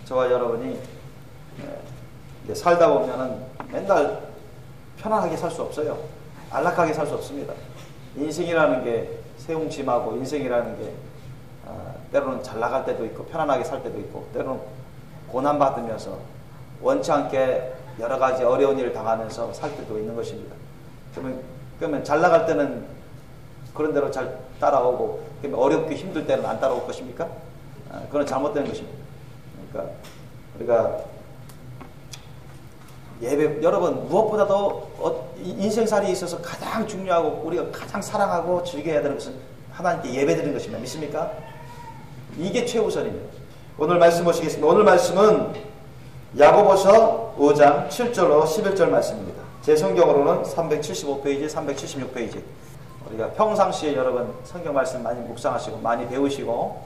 저와 여러분이 이제 살다 보면은 맨날 편안하게 살 수 없어요. 안락하게 살 수 없습니다. 인생이라는 게 세웅짐하고 인생이라는 게 때로는 잘 나갈 때도 있고 편안하게 살 때도 있고 때로는 고난받으면서 원치 않게 여러 가지 어려운 일을 당하면서 살 때도 있는 것입니다. 그러면 잘 나갈 때는 그런 대로 잘 따라오고 어렵게 힘들 때는 안 따라올 것입니까? 그건 잘못된 것입니다. 그러니까 우리가 예배, 여러분 무엇보다도 인생살이에 있어서 가장 중요하고 우리가 가장 사랑하고 즐겨야 되는 것은 하나님께 예배드리는 것입니다. 믿습니까? 이게 최우선입니다. 오늘 말씀 보시겠습니다. 오늘 말씀은 야고보서 5장 7절로 11절 말씀입니다. 제 성경으로는 375페이지, 376페이지. 우리가 평상시에 여러분 성경 말씀 많이 묵상하시고 많이 배우시고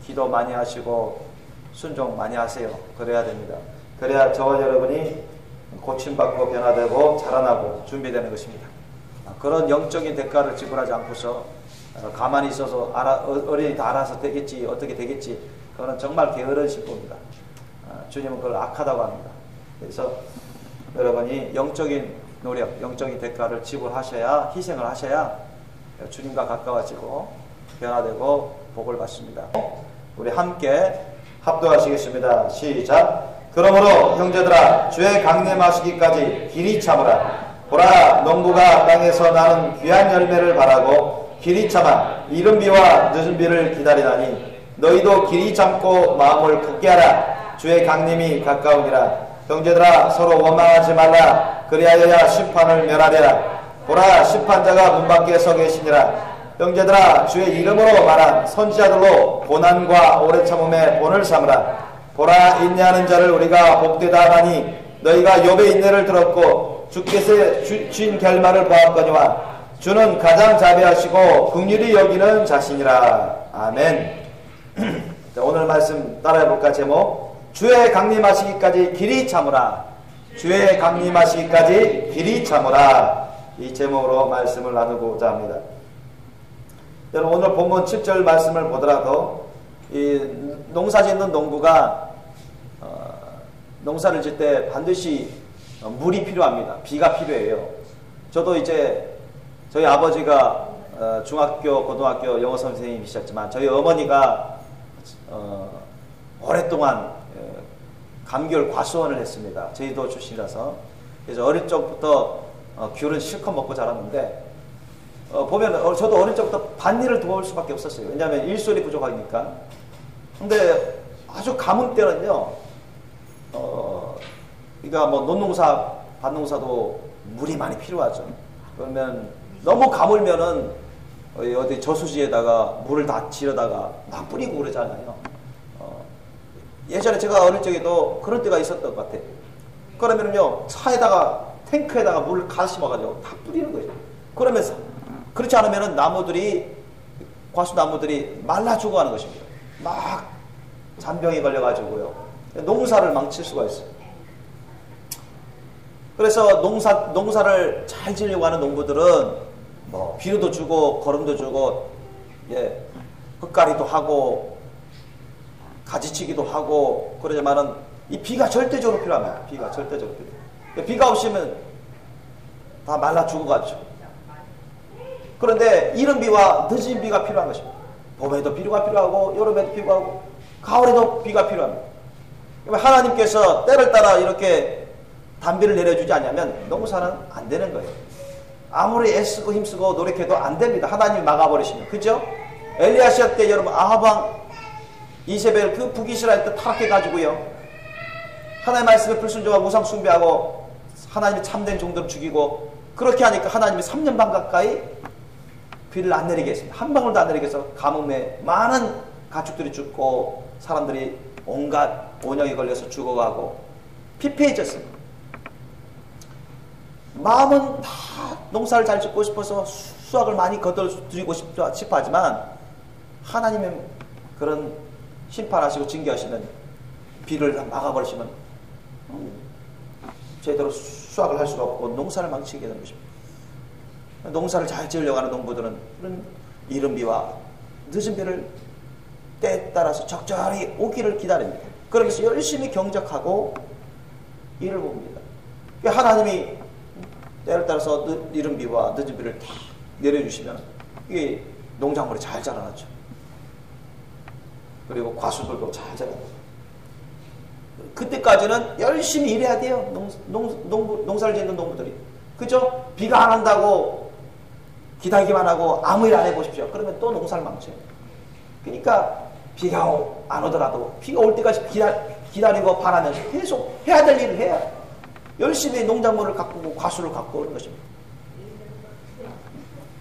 기도 많이 하시고 순종 많이 하세요. 그래야 됩니다. 그래야 저와 여러분이 고침받고 변화되고 자라나고 준비되는 것입니다. 그런 영적인 대가를 지불하지 않고서 가만히 있어서 어린이 다 알아서 되겠지 어떻게 되겠지 그거는 정말 게으르실 겁니다. 주님은 그걸 악하다고 합니다. 그래서 여러분이 영적인 노력, 영적인 대가를 지불하셔야 희생을 하셔야 주님과 가까워지고 변화되고 복을 받습니다. 우리 함께 합독하시겠습니다. 시작. 그러므로 형제들아 주의 강림하시기까지 길이 참으라. 보라 농부가 땅에서 나는 귀한 열매를 바라고 길이 참아 이른 비와 늦은 비를 기다리나니 너희도 길이 참고 마음을 굳게 하라. 주의 강림이 가까우니라. 형제들아 서로 원망하지 말라. 그리하여야 심판을 멸하리라. 보라 심판자가 문 밖에 서 계시니라. 형제들아 주의 이름으로 말한 선지자들로 고난과 오래 참음의 본을 삼으라. 보라 인내하는 자를 우리가 복되다 하나니 너희가 욥의 인내를 들었고 주께서 주인 결말을 보았거니와 주는 가장 자비하시고 긍휼히 여기는 자신이라. 아멘. 자, 오늘 말씀 따라해볼까? 제목 주의 강림하시기까지 길이 참으라. 주의 강림하시기까지 길이 참으라. 이 제목으로 말씀을 나누고자 합니다. 여러분 오늘 본문 7절 말씀을 보더라도 이 농사 짓는 농부가 농사를 짓 때 반드시 물이 필요합니다. 비가 필요해요. 저도 이제 저희 아버지가 중학교, 고등학교 영어 선생님이셨지만 저희 어머니가 오랫동안 감귤 과수원을 했습니다. 제주도 출신이라서. 그래서 어릴 적부터 귤은 실컷 먹고 자랐는데 보면 저도 어릴 적부터 밭일을 도울 수밖에 없었어요. 왜냐하면 일손이 부족하니까. 근데 아주 가뭄 때는요, 그러니까 뭐 논농사, 밭농사도 물이 많이 필요하죠. 그러면 너무 가물면은 어디 저수지에다가 물을 다 지르다가 막 뿌리고 그러잖아요. 예전에 제가 어릴 적에도 그런 때가 있었던 것 같아요. 그러면은요, 차에다가, 탱크에다가 물을 가심어가지고 다 뿌리는 거예요. 그러면서, 그렇지 않으면은 나무들이, 과수나무들이 말라 죽어가는 것입니다. 막 잔병이 걸려가지고요. 농사를 망칠 수가 있어요. 그래서 농사를 잘 지으려고 하는 농부들은 뭐 비료도 주고 거름도 주고 흙가리도 하고 가지치기도 하고 그러지만은 이 비가 절대적으로 필요합니다. 비가 절대적으로 필요해요. 비가 없으면 다 말라 죽어가죠. 그런데 이른 비와 늦은 비가 필요한 것입니다. 봄에도 비가 필요하고 여름에도 필요하고 가을에도 비가 필요합니다. 하나님께서 때를 따라 이렇게 단비를 내려주지 않냐면 농사는 안 되는 거예요. 아무리 애쓰고 힘쓰고 노력해도 안 됩니다. 하나님이 막아버리시면. 그죠? 엘리야 시대 때 여러분 아합왕 이세벨 그 북이스라엘 때 타락해가지고요. 하나님의 말씀에 불순종하고 우상 숭배하고 하나님이 참된 종들을 죽이고 그렇게 하니까 하나님이 3년 반 가까이 비를 안 내리게 했습니다. 한 방울도 안 내리게 해서 가뭄에 많은 가축들이 죽고 사람들이 온갖 온역이 걸려서 죽어가고 피폐해졌습니다. 마음은 다 농사를 잘 짓고 싶어서 수확을 많이 거둬들이고 싶어 하지만 하나님의 그런 심판하시고 징계하시면 비를 막아버리시면 제대로 수확을 할 수가 없고 농사를 망치게 되는 것입니다. 농사를 잘 지으려고 하는 농부들은 그런 이른 비와 늦은 비를 때에 따라서 적절히 오기를 기다립니다. 그러면서 열심히 경작하고 일을 봅니다. 하나님이 때를 따라서 이른 비와 늦은 비를 다 내려주시면 이게 농작물이 잘 자라나죠. 그리고 과수들도 잘 자라나죠. 그때까지는 열심히 일해야 돼요. 농사를 짓는 농부들이. 그죠? 비가 안 온다고 기다리기만 하고 아무 일 안 해보십시오. 그러면 또 농사를 망쳐요. 그러니까 비가 안 오더라도 비가 올 때까지 기다리고 바라면서 계속 해야 될 일을 해야 열심히 농작물을 가꾸고 과수를 가꾸는 것입니다.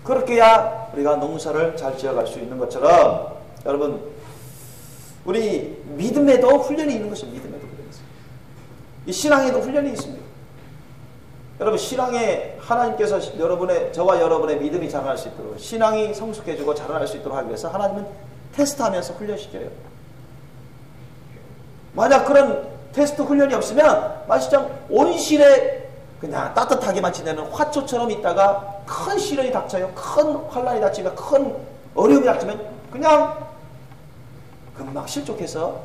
그렇게 해야 우리가 농사를 잘 지어갈 수 있는 것처럼 여러분 우리 믿음에도 훈련이 있는 것입니다. 믿음에도 훈련이 있습니다. 이 신앙에도 훈련이 있습니다. 여러분 신앙에 하나님께서 저와 여러분의 믿음이 자라날 수 있도록 신앙이 성숙해지고 자라날 수 있도록 하기 위해서 하나님은 테스트하면서 훈련시켜요. 만약 그런 테스트 훈련이 없으면 마시장 온실에 그냥 따뜻하게만 지내는 화초처럼 있다가 큰 시련이 닥쳐요. 큰 환란이 닥치면 큰 어려움이 닥치면 그냥 금방 실족해서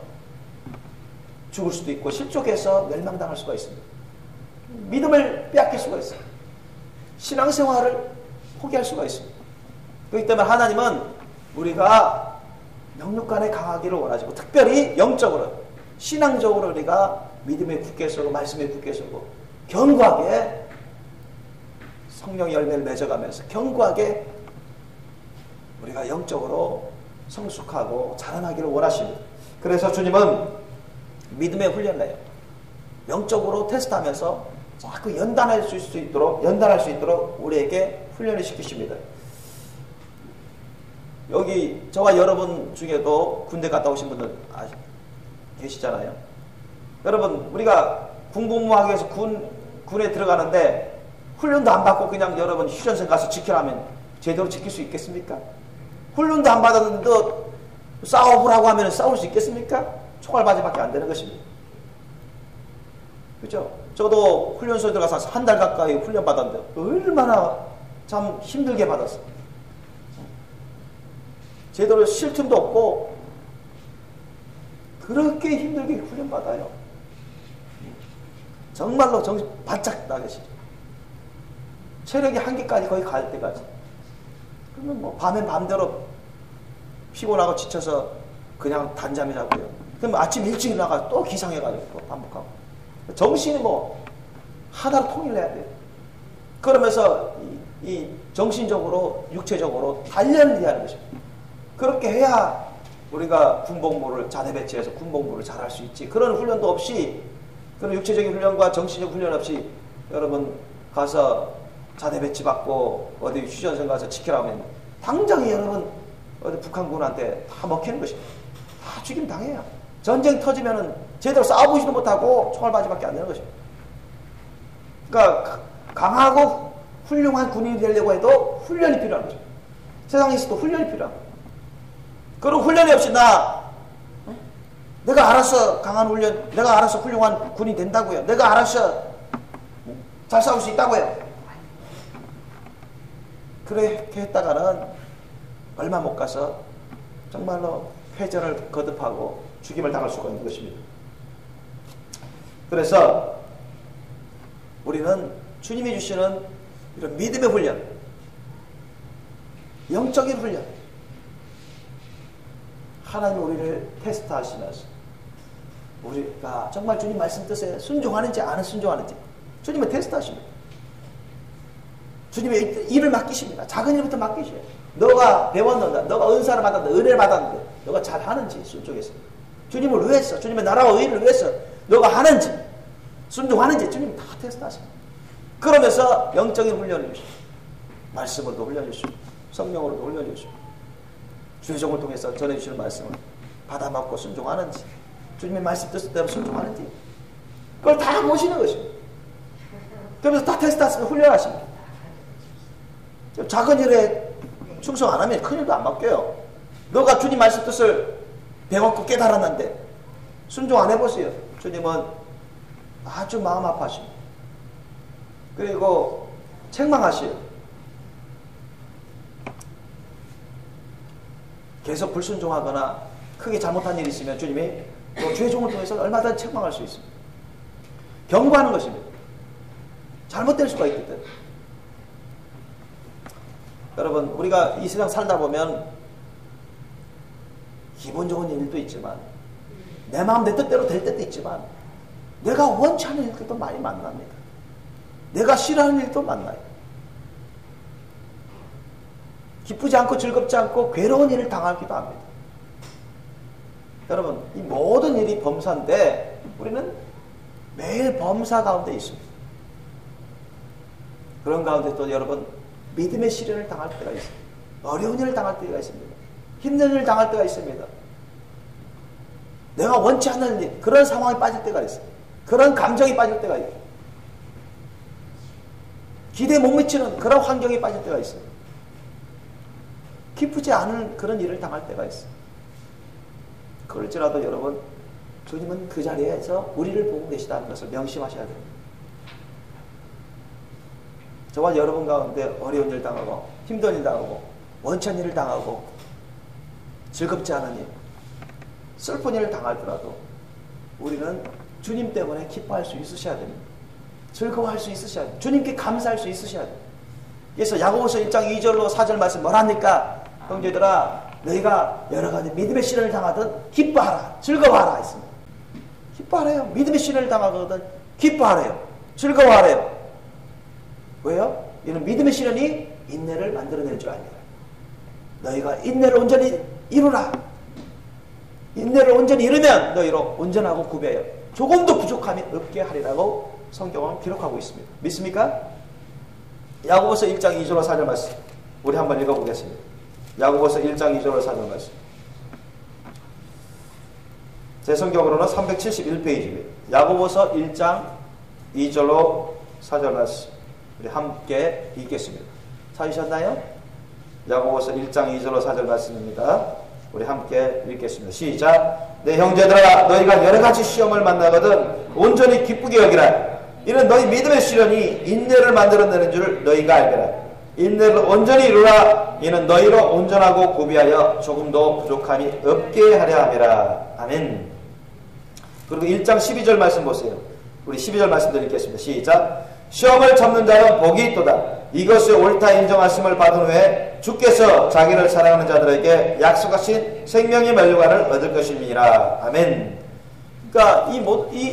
죽을 수도 있고 실족해서 멸망당할 수가 있습니다. 믿음을 빼앗길 수가 있어요. 신앙생활을 포기할 수가 있습니다. 그렇기 때문에 하나님은 우리가 영육간에 강하기를 원하시고 특별히 영적으로 신앙적으로 우리가 믿음에 굳게 서고 말씀에 굳게 서고 견고하게 성령의 열매를 맺어가면서 견고하게 우리가 영적으로 성숙하고 자라나기를 원하십니다. 그래서 주님은 믿음의 훈련을 해요. 영적으로 테스트하면서 자꾸 연단할 수 있도록 우리에게 훈련을 시키십니다. 여기 저와 여러분 중에도 군대 갔다 오신 분들 계시잖아요. 여러분 우리가 군복무하기 위해서 군에 들어가는데 훈련도 안 받고 그냥 여러분 휴전선 가서 지키라면 제대로 지킬 수 있겠습니까? 훈련도 안 받았는데 싸워보라고 하면 싸울 수 있겠습니까? 총알바지밖에 안 되는 것입니다. 그죠? 저도 훈련소에 들어가서 한 달 가까이 훈련 받았는데 얼마나 참 힘들게 받았어요. 제대로 쉴 틈도 없고 그렇게 힘들게 훈련 받아요. 정말로 정신 바짝 나가시죠. 체력이 한계까지 거의 갈 때까지. 그러면 뭐 밤엔 밤대로 피곤하고 지쳐서 그냥 단잠이 자고요. 그럼 아침 일찍 나가 또 기상해가지고 또 반복하고. 정신이 뭐 하나로 통일해야 돼요. 그러면서 이 정신적으로 육체적으로 단련을 하는 것입니다. 그렇게 해야 우리가 군복무를 자대 배치해서 군복무를 잘할 수 있지. 그런 훈련도 없이 그런 육체적인 훈련과 정신적 훈련 없이 여러분 가서 자대 배치 받고 어디 휴전선 가서 지키라면 당장에 여러분 어디 북한군한테 다 먹히는 것입니다. 다 죽임 당해요. 전쟁 터지면은 제대로 싸워보지도 못하고 총알바지밖에 안 되는 것입니다. 그러니까 강하고 훌륭한 군인이 되려고 해도 훈련이 필요한 거죠. 세상에서도 훈련이 필요한 거예요. 그런 훈련이 없이 내가 알아서 강한 훈련, 내가 알아서 훌륭한 군인이 된다고요. 내가 알아서 잘 싸울 수 있다고요. 그렇게 했다가는 얼마 못 가서 정말로 패전을 거듭하고 죽임을 당할 수가 있는 것입니다. 그래서 우리는 주님이 주시는 이런 믿음의 훈련, 영적인 훈련, 하나님 우리를 테스트하시면서 우리가 정말 주님 말씀 뜻에 순종하는지 안 순종하는지 주님은 테스트하십니다. 주님의 일을 맡기십니다. 작은 일부터 맡기셔요. 너가 배웠는다, 너가 은사를 받았는데, 은혜를 받았는데 너가 잘하는지 순종해서 주님을 위해서, 주님의 나라와 의를 위해서 너가 하는지 순종하는지 주님이 다 테스트하십니다. 그러면서 영적인 훈련을 주십니다. 말씀으로도 훈련해주시고 성령으로도 훈련해주시고 주의종을 통해서 전해주시는 말씀을 받아먹고 순종하는지 주님의 말씀 뜻대로 순종하는지 그걸 다 보시는 것입니다. 그러면서 다 테스트하시면 훈련하십니다. 작은 일에 충성 안 하면 큰 일도 안 맡겨요. 너가 주님 말씀 뜻을 배웠고 깨달았는데 순종 안 해보세요. 주님은 아주 마음 아파하십니다. 그리고 책망하시요. 계속 불순종하거나 크게 잘못한 일이 있으면 주님이 또 죄종을 통해서 얼마든지 책망할 수 있습니다. 경고하는 것입니다. 잘못될 수가 있기 때문에. 여러분, 우리가 이 세상 살다 보면 기분 좋은 일도 있지만, 내 마음 내 뜻대로 될 때도 있지만, 내가 원치 않은 일들도 많이 만납니다. 내가 싫어하는 일도 만나요. 기쁘지 않고 즐겁지 않고 괴로운 일을 당하기도 합니다. 여러분, 이 모든 일이 범사인데 우리는 매일 범사 가운데 있습니다. 그런 가운데 또 여러분, 믿음의 시련을 당할 때가 있습니다. 어려운 일을 당할 때가 있습니다. 힘든 일을 당할 때가 있습니다. 내가 원치 않는 일, 그런 상황에 빠질 때가 있어요. 그런 감정이 빠질 때가 있고, 기대에 못 미치는 그런 환경에 빠질 때가 있어요. 기쁘지 않은 그런 일을 당할 때가 있어요. 그럴지라도 여러분, 주님은 그 자리에서 우리를 보고 계시다는 것을 명심하셔야 됩니다. 저와 여러분 가운데 어려운 일 당하고, 힘든 일 당하고, 원치 않는 일을 당하고, 즐겁지 않은 일, 슬픈 일을 당하더라도 우리는 주님 때문에 기뻐할 수 있으셔야 됩니다. 즐거워할 수 있으셔야 됩니다. 주님께 감사할 수 있으셔야 됩니다. 그래서 야고보서 1장 2절로 4절 말씀 뭐랍니까? 형제들아, 너희가 여러 가지 믿음의 시련을 당하든 기뻐하라, 즐거워하라 했습니다. 기뻐하래요. 믿음의 시련을 당하거든 기뻐하래요. 즐거워하래요. 왜요? 이는 믿음의 시련이 인내를 만들어낼 줄 압니다. 너희가 인내를 온전히 이루라. 인내를 온전히 이루면 너희로 온전하고 구비하여 조금도 부족함이 없게 하리라고 성경은 기록하고 있습니다. 믿습니까? 야고보서 1장 2절로 4절 말씀 우리 한번 읽어보겠습니다. 야고보서 1장 2절로 4절 말씀. 제 성경으로는 371페이지입니다. 야고보서 1장 2절로 4절 말씀 우리 함께 읽겠습니다. 찾으셨나요? 야고보서 1장 2절로 4절 말씀입니다. 우리 함께 읽겠습니다. 시작. 내 형제들아, 너희가 여러 가지 시험을 만나거든 온전히 기쁘게 여기라. 이는 너희 믿음의 시련이 인내를 만들어내는 줄 너희가 알거라. 인내를 온전히 이루라. 이는 너희로 온전하고 고비하여 조금도 부족함이 없게 하려 함이라. 아멘. 그리고 1장 12절 말씀 보세요. 우리 12절 말씀 읽겠습니다. 시작. 시험을 참는 자는 복이 있도다. 이것이 옳다 인정하심을 받은 후에 주께서 자기를 사랑하는 자들에게 약속하신 생명의 면류관을 얻을 것임이라. 아멘. 그러니까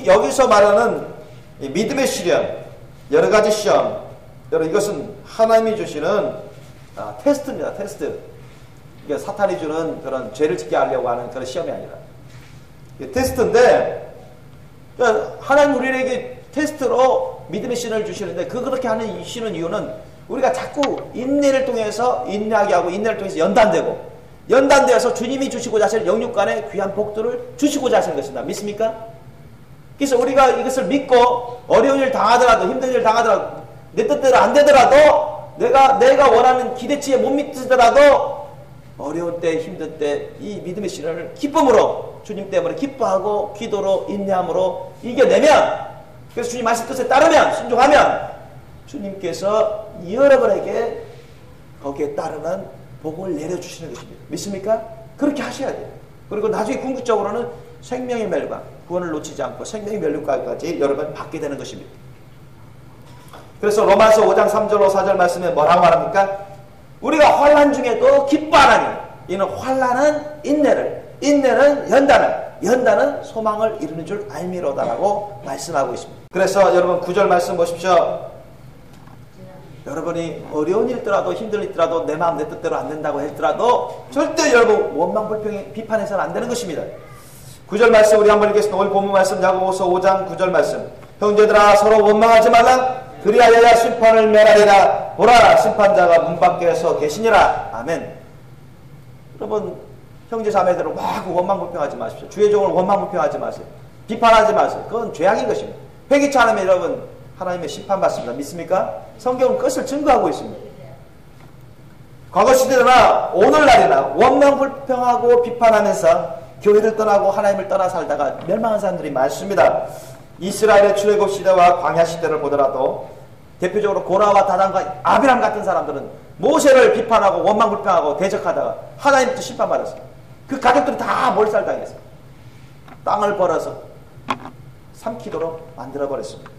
여기서 말하는 이 믿음의 시련, 여러 가지 시험, 여러분 이것은 하나님이 주시는 테스트입니다. 테스트. 이게 사탄이 주는 그런 죄를 짓게 하려고 하는 그런 시험이 아니라 테스트인데, 그러니까 하나님 우리에게 테스트로 믿음의 시련을 주시는데 그렇게 주시는 이유는 우리가 자꾸 인내를 통해서 인내하게 하고 인내를 통해서 연단되어서 주님이 주시고자 하시는 영육간의 귀한 복들을 주시고자 하시는 것입니다. 믿습니까? 그래서 우리가 이것을 믿고 어려운 일 당하더라도 힘든 일 당하더라도 내 뜻대로 안 되더라도 내가 원하는 기대치에 못 미치더라도 어려울 때 힘들 때 이 믿음의 시련을 기쁨으로 주님 때문에 기뻐하고 기도로 인내함으로 이겨내면, 그래서 주님 말씀 뜻에 따르면 순종하면 주님께서 여러분에게 거기에 따르는 복을 내려주시는 것입니다. 믿습니까? 그렇게 하셔야 돼요. 그리고 나중에 궁극적으로는 생명의 멸관, 구원을 놓치지 않고 생명의 멸류관까지 여러분 받게 되는 것입니다. 그래서 로마서 5장 3절로 4절 말씀에 뭐라고 말합니까? 우리가 환난 중에도 기뻐하나니 이는 환난은 인내는 연단은 소망을 이루는 줄 알미로다라고 말씀하고 있습니다. 그래서 여러분 9절 말씀 보십시오. 여러분이 어려운 일 있더라도 힘든 일 있더라도 내 마음 내 뜻대로 안 된다고 했더라도 절대 여러분 원망 불평 비판해서는 안 되는 것입니다. 9절 말씀 우리 한번 읽겠습니다. 오늘 본문 말씀 야고보서 5장 9절 말씀. 형제들아 서로 원망하지 말라. 그리하여야 심판을 면하리라. 보라 심판자가 문 밖에서 계시니라. 아멘. 여러분 형제 자매들은 막 원망 불평하지 마십시오. 주의 종을 원망 불평하지 마세요. 비판하지 마세요. 그건 죄악인 것입니다. 회개치 않으면 여러분 하나님의 심판받습니다. 믿습니까? 성경은 그것을 증거하고 있습니다. 과거 시대나 오늘날이나 원망 불평하고 비판하면서 교회를 떠나고 하나님을 떠나 살다가 멸망한 사람들이 많습니다. 이스라엘의 출애굽 시대와 광야 시대를 보더라도 대표적으로 고라와 다단과 아비람 같은 사람들은 모세를 비판하고 원망 불평하고 대적하다가 하나님부터 심판받았어요. 그 가족들이 다 몰살당했어요. 땅을 벌어서 삼키도록 만들어버렸습니다.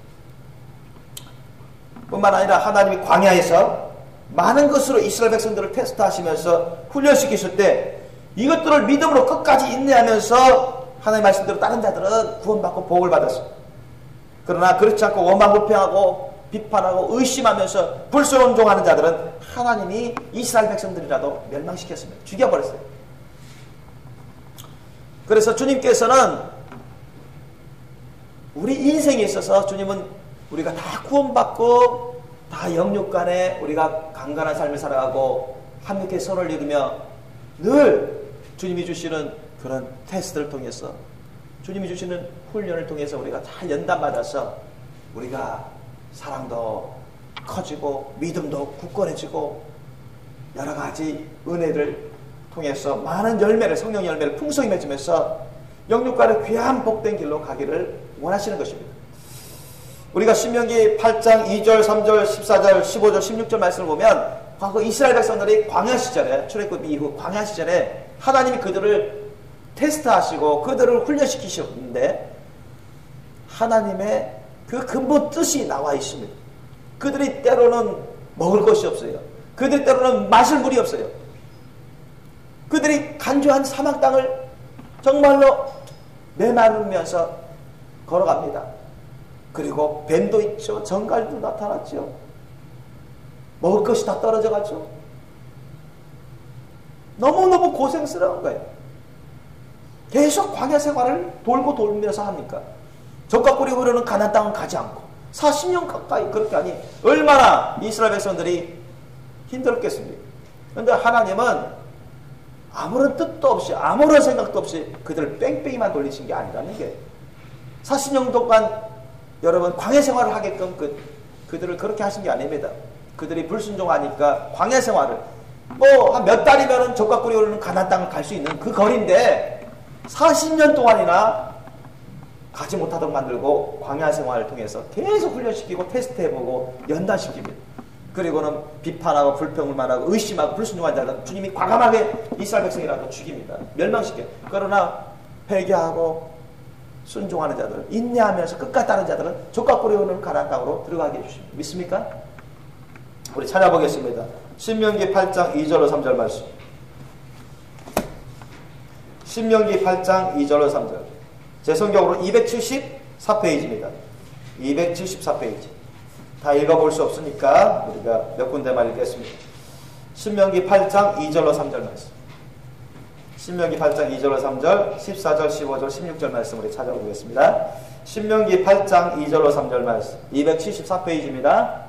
뿐만 아니라 하나님이 광야에서 많은 것으로 이스라엘 백성들을 테스트하시면서 훈련시키실 때 이것들을 믿음으로 끝까지 인내하면서 하나님의 말씀대로 다른 자들은 구원받고 복을 받았습니다. 그러나 그렇지 않고 원망불평하고 비판하고 의심하면서 불순종하는 자들은 하나님이 이스라엘 백성들이라도 멸망시켰습니다. 죽여버렸어요. 그래서 주님께서는 우리 인생에 있어서 주님은 우리가 다 구원받고 다 영육간에 우리가 강건한 삶을 살아가고 함께 선을 이루며 늘 주님이 주시는 그런 테스트를 통해서 주님이 주시는 훈련을 통해서 우리가 잘 연단받아서 우리가 사랑도 커지고 믿음도 굳건해지고 여러 가지 은혜를 통해서 많은 열매를 성령 열매를 풍성히 맺으면서 영육간의 귀한 복된 길로 가기를 원하시는 것입니다. 우리가 신명기 8장 2절, 3절, 14절, 15절, 16절 말씀을 보면 과거 이스라엘 백성들이 광야 시절에 출애굽 이후 광야 시절에 하나님이 그들을 테스트하시고 그들을 훈련시키셨는데 하나님의 그 근본 뜻이 나와 있습니다. 그들이 때로는 먹을 것이 없어요. 그들이 때로는 마실 물이 없어요. 그들이 간주한 사막 땅을 정말로 메마르면서 걸어갑니다. 그리고 뱀도 있죠. 정갈도 나타났죠. 먹을 것이 다 떨어져 갔죠. 너무너무 고생스러운 거예요. 계속 광야 생활을 돌고 돌면서 합니까? 적과 꿀이 흐르는 가나안 땅은 가지 않고 40년 가까이 그렇게 하니 얼마나 이스라엘 백성들이 힘들었겠습니까? 그런데 하나님은 아무런 뜻도 없이 아무런 생각도 없이 그들을 뺑뺑이만 돌리신 게 아니라는 게 40년 동안 여러분 광야 생활을 하게끔 그들을 그렇게 하신 게 아닙니다. 그들이 불순종하니까 광야 생활을 뭐 한 몇 달이면은 적과 꿀이 흐르는 가나안 땅을 갈 수 있는 그 거리인데 40년 동안이나 가지 못하도록 만들고 광야 생활을 통해서 계속 훈련시키고 테스트해보고 연단시킵니다. 그리고는 비판하고 불평을만 의심하고 불순종한 자들은 주님이 과감하게 이스라엘 백성이라도 죽입니다. 멸망시켜요. 그러나 회개하고 순종하는 자들은 인내하면서 끝까지 따르는 자들은 적과 꿀이 흐르는 가나안 땅으로 들어가게 해주십니다. 믿습니까? 우리 찾아보겠습니다. 신명기 8장 2절로 3절 말씀. 신명기 8장 2절로 3절. 제 성경으로 274페이지입니다. 274페이지. 다 읽어볼 수 없으니까 우리가 몇 군데만 읽겠습니다. 신명기 8장 2절로 3절 말씀. 신명기 8장 2절로 3절, 14절, 15절, 16절 말씀 우리 찾아보겠습니다. 신명기 8장 2절로 3절 말씀. 274페이지입니다.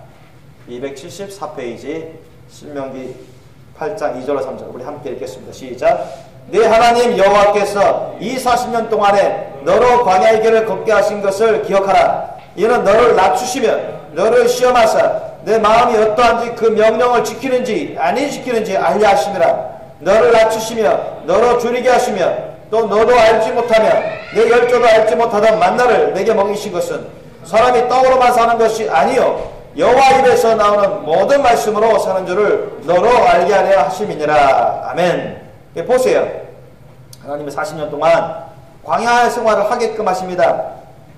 274페이지 신명기 8장 2절로 3절 우리 함께 읽겠습니다. 시작. 네 하나님 여호와께서 이 40년 동안에 너로 광야의 길을 걷게 하신 것을 기억하라. 이는 너를 낮추시며 너를 시험하사 내 마음이 어떠한지 그 명령을 지키는지 아니 지키는지 알려 하심이라. 너를 낮추시며 너로 줄이게 하시며 또 너도 알지 못하며 내 열조도 알지 못하던 만나를 내게 먹이신 것은 사람이 떡으로만 사는 것이 아니요 여호와 입에서 나오는 모든 말씀으로 사는 줄을 너로 알게 하려 하심이니라. 아멘. 보세요. 하나님이 40년 동안 광야 생활을 하게끔 하십니다.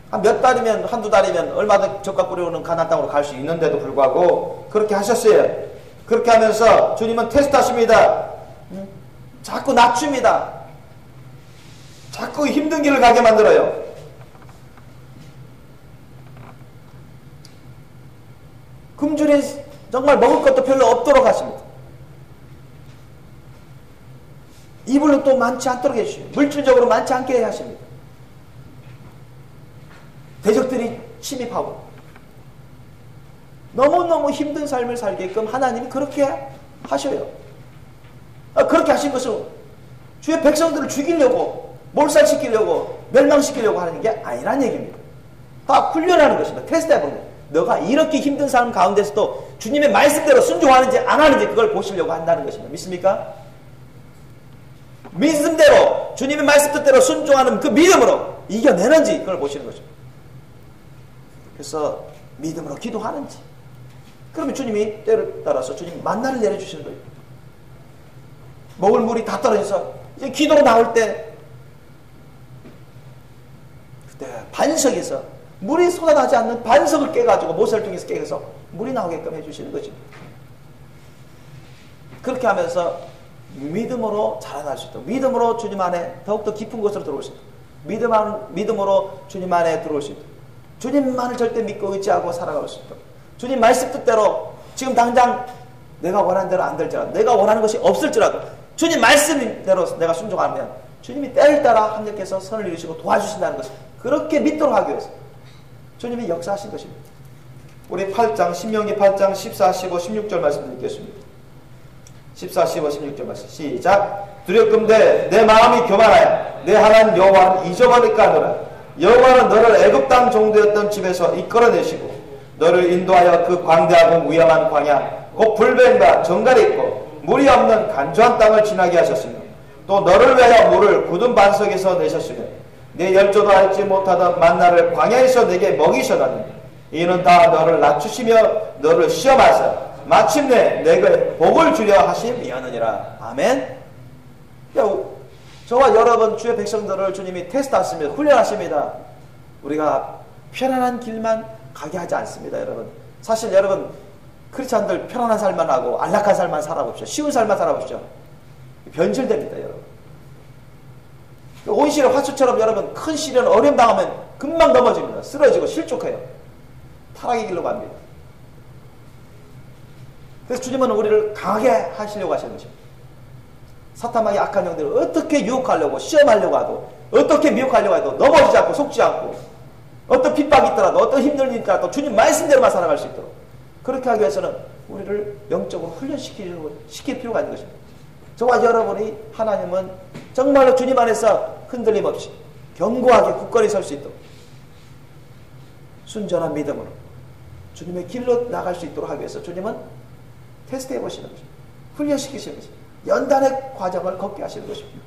한 몇 달이면 한두 달이면 얼마든 적과 꿀이 흐르는 가나안 땅으로 갈 수 있는데도 불구하고 그렇게 하셨어요. 그렇게 하면서 주님은 테스트하십니다. 자꾸 낮춥니다. 자꾸 힘든 길을 가게 만들어요. 금줄에 정말 먹을 것도 별로 없도록 하십니다. 이불로 또 많지 않도록 해주십니다. 물질적으로 많지 않게 하십니다. 대적들이 침입하고 너무너무 힘든 삶을 살게끔 하나님이 그렇게 하셔요. 그렇게 하신 것은 주의 백성들을 죽이려고 몰살시키려고 멸망시키려고 하는 게 아니란 얘기입니다. 다 훈련하는 것입니다. 테스트해보는 거예요. 너가 이렇게 힘든 삶 가운데서도 주님의 말씀대로 순종하는지 안 하는지 그걸 보시려고 한다는 것입니다. 믿습니까? 믿음대로 주님의 말씀 뜻대로 순종하는 그 믿음으로 이겨내는지 그걸 보시는 거죠. 그래서 믿음으로 기도하는지 그러면 주님이 때를 따라서 주님이 만나를 내려주시는 거예요. 먹을 물이 다 떨어져서 이제 기도로 나올 때 반석에서 물이 쏟아나지 않는 반석을 깨가지고 모세를 통해서 깨서 물이 나오게끔 해주시는 것입니다. 그렇게 하면서 믿음으로 자라날 수 있도록, 믿음으로 주님 안에 더욱더 깊은 곳으로 들어올 수 있도록, 믿음으로 주님 안에 들어올 수 있도록, 주님만을 절대 믿고 의지하고 살아갈 수 있도록, 주님 말씀 뜻대로 지금 당장 내가 원하는 대로 안 될지라도, 내가 원하는 것이 없을지라도 주님 말씀대로 내가 순종하면 주님이 때를 따라 합력해서 선을 이루시고 도와주신다는 것을 그렇게 믿도록 하기 위해서 주님이 역사하신 것입니다. 우리 8장 신명기 8장 14, 15, 16절 말씀 읽겠습니다. 14, 15, 16절 말씀 시작. 두렵건대 내 마음이 교만하여 내 하나님 여호와는 잊어버릴까 하노라. 여호와는 너를 애굽 땅 종되었던 집에서 이끌어내시고 너를 인도하여 그 광대하고 위험한 광야 곧 불뱀과 정갈이 있고 물이 없는 간조한 땅을 지나게 하셨으며 또 너를 위하여 물을 굳은 반석에서 내셨으며 내 열조도 알지 못하던 만나를 광야에서 내게 먹이셨나니 이는 다 너를 낮추시며 너를 시험하사 마침내 내게 복을 주려 하심이었느니라. 아멘. 저와 여러분 주의 백성들을 주님이 테스트하십니다. 훈련하십니다. 우리가 편안한 길만 가게 하지 않습니다. 여러분, 사실 여러분 크리스찬들 편안한 삶만 하고 안락한 삶만 살아봅시오. 쉬운 삶만 살아봅시오. 변질됩니다. 여러분, 온실의 화초처럼 여러분 큰 시련 어려움 당하면 금방 넘어집니다. 쓰러지고 실족해요. 타락의 길로 갑니다. 그래서 주님은 우리를 강하게 하시려고 하시는 것입니다. 사탄마귀 악한 영들을 어떻게 유혹하려고 시험하려고 하도, 어떻게 미혹하려고 해도 넘어지지 않고 속지 않고, 어떤 핍박이 있더라도 어떤 힘든 일이 있더라도 주님 말씀대로만 살아갈 수 있도록 그렇게 하기 위해서는 우리를 영적으로 훈련시킬 필요가 있는 것입니다. 저와 여러분이 하나님은 정말로 주님 안에서 흔들림 없이 견고하게 굳건히 설 수 있도록 순전한 믿음으로 주님의 길로 나갈 수 있도록 하기 위해서 주님은 테스트해 보시는 것입니다. 훈련시키시는 것입니다. 연단의 과정을 걷게 하시는 것입니다.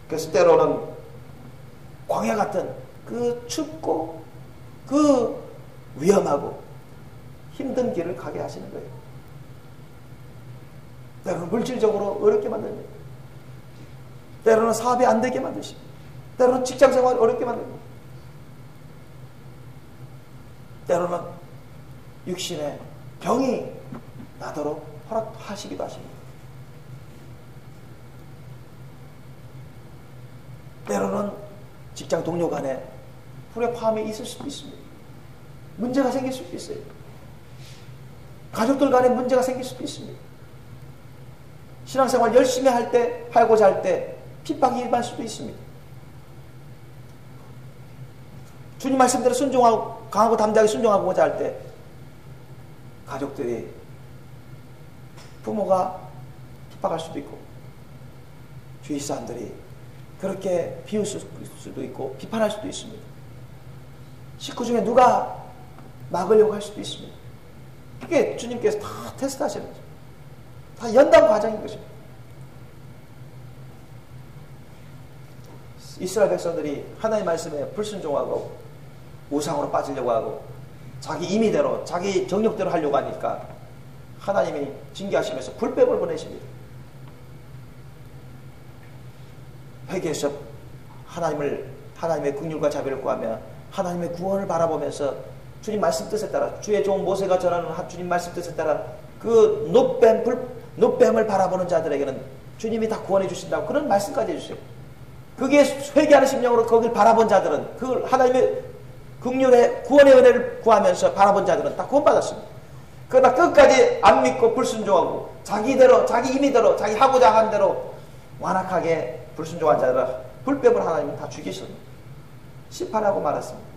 그래서 때로는 광야 같은 그 춥고 그 위험하고 힘든 길을 가게 하시는 거예요. 때로는 물질적으로 어렵게 만듭니다. 때로는 사업이 안 되게 만드십니다. 때로는 직장생활이 어렵게 만듭니다. 때로는 육신에 병이 나도록 허락하시기도 하십니다. 때로는 직장 동료 간에 불협화음이 있을 수도 있습니다. 문제가 생길 수도 있어요. 가족들 간에 문제가 생길 수도 있습니다. 신앙생활 열심히 하고자 할 때 핍박이 임할 수도 있습니다. 주님 말씀대로 순종하고 강하고 담대하게 순종하고자 할 때 가족들이 부모가 핍박할 수도 있고 주위 사람들이 그렇게 비웃을 수도 있고 비판할 수도 있습니다. 식구 중에 누가 막으려고 할 수도 있습니다. 그게 주님께서 다 테스트하시는 거죠. 다 연단 과정인 것입니다. 이스라엘 백성들이 하나님의 말씀에 불순종하고 우상으로 빠지려고 하고 자기 임의대로 자기 정력대로 하려고 하니까 하나님이 징계하시면서 불뱀을 보내십니다. 회개해서 하나님의 긍휼과 자비를 구하며 하나님의 구원을 바라보면서 주님 말씀 뜻에 따라 주의 종 모세가 전하는 주님 말씀 뜻에 따라 그 노뱀을 바라보는 자들에게는 주님이 다 구원해 주신다고 그런 말씀까지 해주세요. 그게 회개하는 심령으로 거기를 바라본 자들은 그 하나님의 긍휼의 구원의 은혜를 구하면서 바라본 자들은 다 구원받았습니다. 그러나 끝까지 안 믿고 불순종하고 자기대로 자기 임의대로 자기 하고자 한 대로 완악하게 불순종한 자들은 불뱀을 하나님이 다 죽이셨습니다. 심판하고 말았습니다.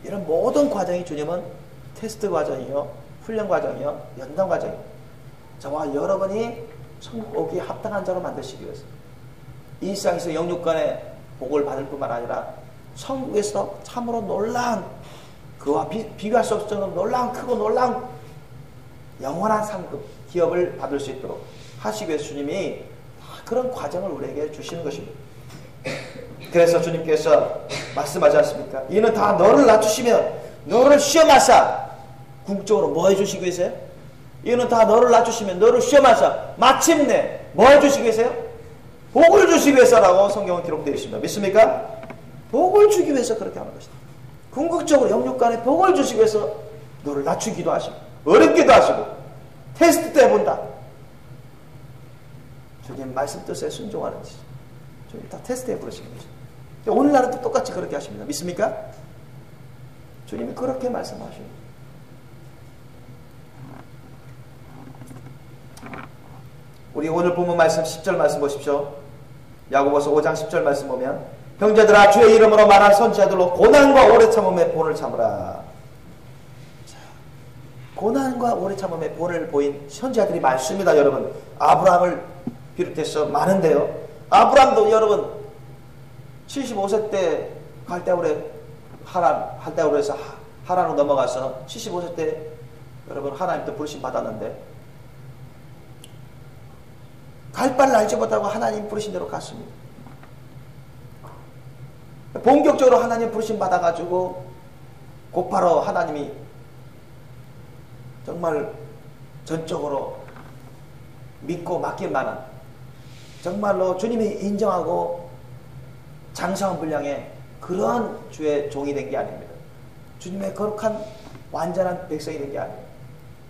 이런 모든 과정이 주님은 테스트 과정이요, 훈련 과정이요, 연단 과정이요. 저와 여러분이 천국 오기에 합당한 자로 만드시기 위해서 이 세상에서 영육간의 복을 받을 뿐만 아니라 천국에서 참으로 놀라운 그와 비교할 수 없을 정도로 놀라운 크고 놀라운 영원한 상급 기업을 받을 수 있도록 하시기 위해서 주님이 그런 과정을 우리에게 주시는 것입니다. 그래서 주님께서 말씀하지 않습니까? 이는 다 너를 낮추시며 너를 시험하사 궁극적으로 뭐 해주시기 위해서요? 이는 다 너를 낮추시며 너를 시험하사 마침내 뭐 해주시기 위해서요? 복을 주시기 위해서라고 성경은 기록되어 있습니다. 믿습니까? 복을 주기 위해서 그렇게 하는 것이다. 궁극적으로 영육간에 복을 주시기 위해서 너를 낮추기도 하시고 어렵기도 하시고 테스트도 해본다. 주님 말씀 뜻에 순종하는지 주님 다 테스트해 보시는 거죠. 오늘날은 또 똑같이 그렇게 하십니다. 믿습니까? 주님이 그렇게 말씀하십니다. 우리 오늘 본문 말씀 10절 말씀 보십시오. 야고보서 5장 10절 말씀 보면 형제들아 주의 이름으로 말한 선지자들로 고난과 오래 참음의 본을 참으라. 자, 고난과 오래 참음의 본을 보인 선지자들이 많습니다. 여러분 아브라함을 비롯해서 많은데요. 아브라함도 여러분 75세 때 갈대아울에 할대아울에서 하란으로 넘어가서 75세 때 여러분 하나님께 부르심 받았는데 갈 바를 알지 못하고 하나님 부르신 대로 갔습니다. 본격적으로 하나님 부르심 받아가지고 곧바로 하나님이 정말 전적으로 믿고 맡길 만한 정말로 주님이 인정하고 장성한 분량의 그런 주의 종이 된 게 아닙니다. 주님의 거룩한 완전한 백성이 된 게 아닙니다.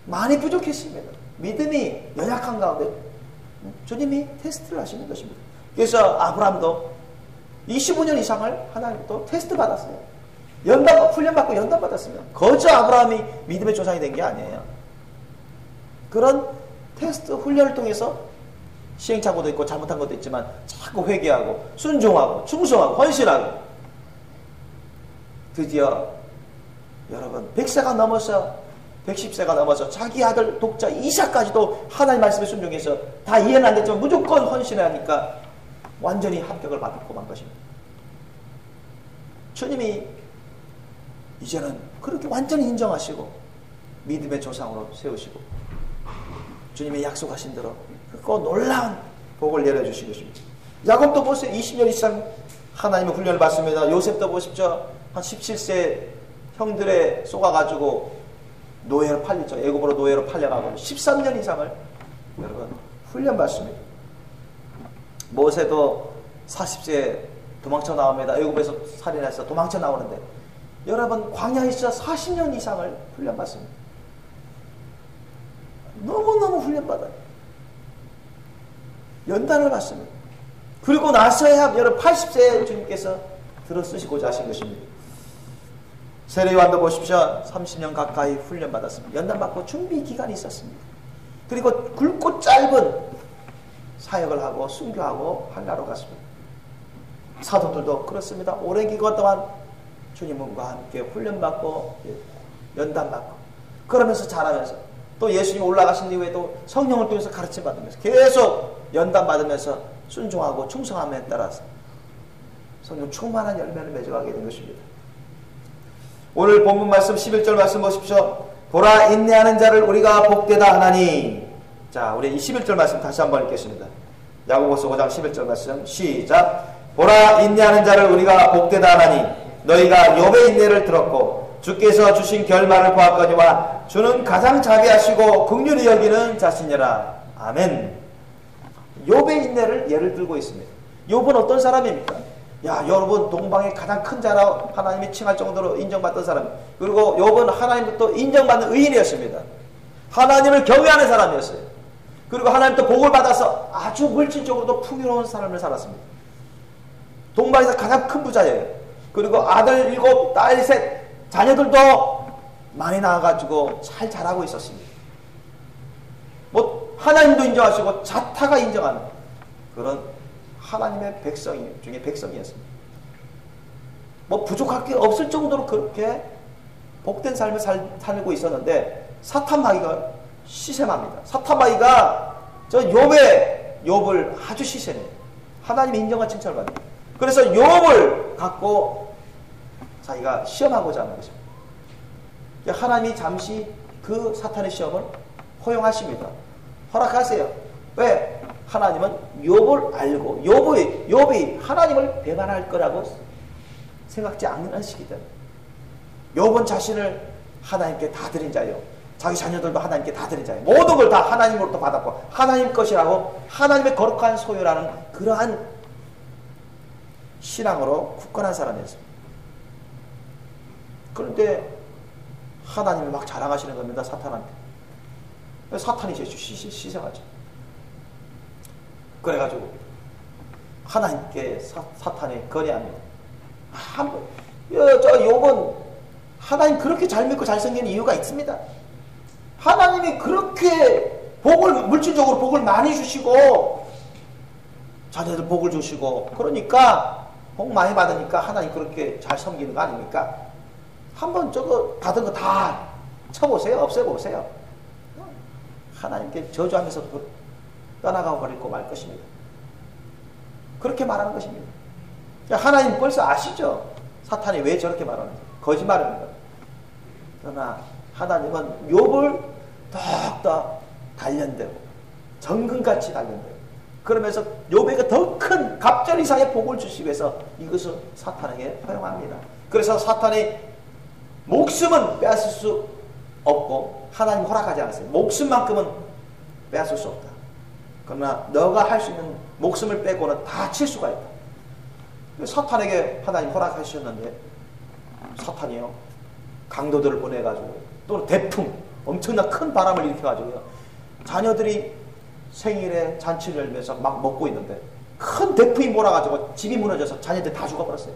많이 부족했습니다. 믿음이 연약한 가운데 주님이 테스트를 하시는 것입니다. 그래서 아브라함도 25년 이상을 하나님부터 테스트 받았어요. 훈련받고 연단 받았습니다. 거저 아브라함이 믿음의 조상이 된 게 아니에요. 그런 테스트 훈련을 통해서 시행착오도 있고 잘못한 것도 있지만 자꾸 회개하고 순종하고 충성하고 헌신하고 드디어 여러분 100세가 넘어서 110세가 넘어서 자기 아들 독자 이삭까지도 하나님 말씀에 순종해서 다 이해는 안 됐지만 무조건 헌신하니까 완전히 합격을 받고 만 것입니다. 주님이 이제는 그렇게 완전히 인정하시고 믿음의 조상으로 세우시고 주님의 약속하신 대로 그 놀라운 복을 내려주신 것입니다. 야곱도 보세요. 20년 이상 하나님의 훈련을 받습니다. 요셉도 보십시오. 한 17세 형들에 쏘가가지고 노예로 팔리죠. 애굽으로 노예로 팔려가고 13년 이상을 여러분 훈련받습니다. 모세도 40세에 도망쳐 나옵니다. 애굽에서 살인해서 도망쳐 나오는데 여러분 광야에서 40년 이상을 훈련받습니다. 너무너무 훈련받아요. 연단을 받습니다. 그리고 나서야 여러분 80세에 주님께서 들어쓰시고자 하신 것입니다. 세례요한도 보십시오. 30년 가까이 훈련받았습니다. 연단받고 준비 기간이 있었습니다. 그리고 굵고 짧은 사역을 하고 순교하고 한나라로 갔습니다. 사도들도 그렇습니다. 오랜 기간 동안 주님과 함께 훈련받고 연단받고 그러면서 자라면서 또 예수님 올라가신 이후에도 성령을 통해서 가르침 받으면서 계속 연단받으면서 순종하고 충성함에 따라서 성령 충만한 열매를 맺어가게 된 것입니다. 오늘 본문 말씀 11절 말씀 보십시오. 보라 인내하는 자를 우리가 복되다 하나니. 자, 우리 이 11절 말씀 다시 한번 읽겠습니다. 야고보서 5장 11절 말씀 시작. 보라 인내하는 자를 우리가 복되다 하나니 너희가 욥의 인내를 들었고 주께서 주신 결말을 보았거니와 주는 가장 자비하시고 긍휼히 여기는 자신이라. 아멘. 욥의 인내를 예를 들고 있습니다. 욥은 어떤 사람입니까? 야, 여러분 동방의 가장 큰 자라 하나님이 칭할 정도로 인정받던 사람. 그리고 욥은 하나님부터 인정받는 의인이었습니다. 하나님을 경외하는 사람이었어요. 그리고 하나님부터 복을 받아서 아주 물질적으로도 풍요로운 삶을 살았습니다. 동방에서 가장 큰 부자예요. 그리고 아들 7, 딸 3, 자녀들도 많이 낳아가지고 잘 자라고 있었습니다. 뭐 하나님도 인정하시고 자타가 인정하는 그런 하나님의 백성 중에 백성이었습니다. 뭐 부족할 게 없을 정도로 그렇게 복된 삶을 살고 있었는데 사탄마귀가 시샘합니다. 사탄마귀가 저 욥을 아주 시샘해요. 하나님의 인정과 칭찬을 받습니다. 그래서 욥을 갖고 자기가 시험하고자 하는 것입니다. 하나님이 잠시 그 사탄의 시험을 허용하십니다. 허락하세요. 왜? 하나님은 욥을 알고 욥이 하나님을 배반할 거라고 생각지 않으시기 때문에 욥은 자신을 하나님께 다 드린 자요 자기 자녀들도 하나님께 다 드리잖아요. 모든 걸 다 하나님으로부터 받았고 하나님 것이라고 하나님의 거룩한 소유라는 그러한 신앙으로 굳건한 사람이었습니다. 그런데 하나님을 막 자랑하시는 겁니다. 사탄한테. 사탄이 이제 시생하죠. 그래가지고 하나님께 사탄이 거래합니다. 저 욥은 하나님 그렇게 잘 믿고 잘생긴 이유가 있습니다. 하나님이 그렇게 물질적으로 복을 많이 주시고 자녀들 복을 주시고 그러니까 복 많이 받으니까 하나님 그렇게 잘 섬기는 거 아닙니까? 한번 저거 받은 거 다 쳐보세요. 없애보세요. 하나님께 저주하면서 떠나가 버리고 말 것입니다. 그렇게 말하는 것입니다. 하나님 벌써 아시죠? 사탄이 왜 저렇게 말하는지. 거짓말입니다. 그러나 하나님은 욥을 더욱더 단련되고 정금같이 단련되고 그러면서 욥에게 더 큰 갑절 이상의 복을 주시기 위해서 이것을 사탄에게 허용합니다. 그래서 사탄이 목숨은 빼앗을 수 없고 하나님 허락하지 않았어요. 목숨만큼은 빼앗을 수 없다. 그러나 너가 할 수 있는 목숨을 빼고는 다 칠 수가 있다. 사탄에게 하나님 허락하셨는데 사탄이요 강도들을 보내가지고 또 대풍 엄청난 큰 바람을 일으켜가지고요 자녀들이 생일에 잔치를 열면서 막 먹고 있는데 큰 대풍이 몰아가지고 집이 무너져서 자녀들이 다 죽어버렸어요.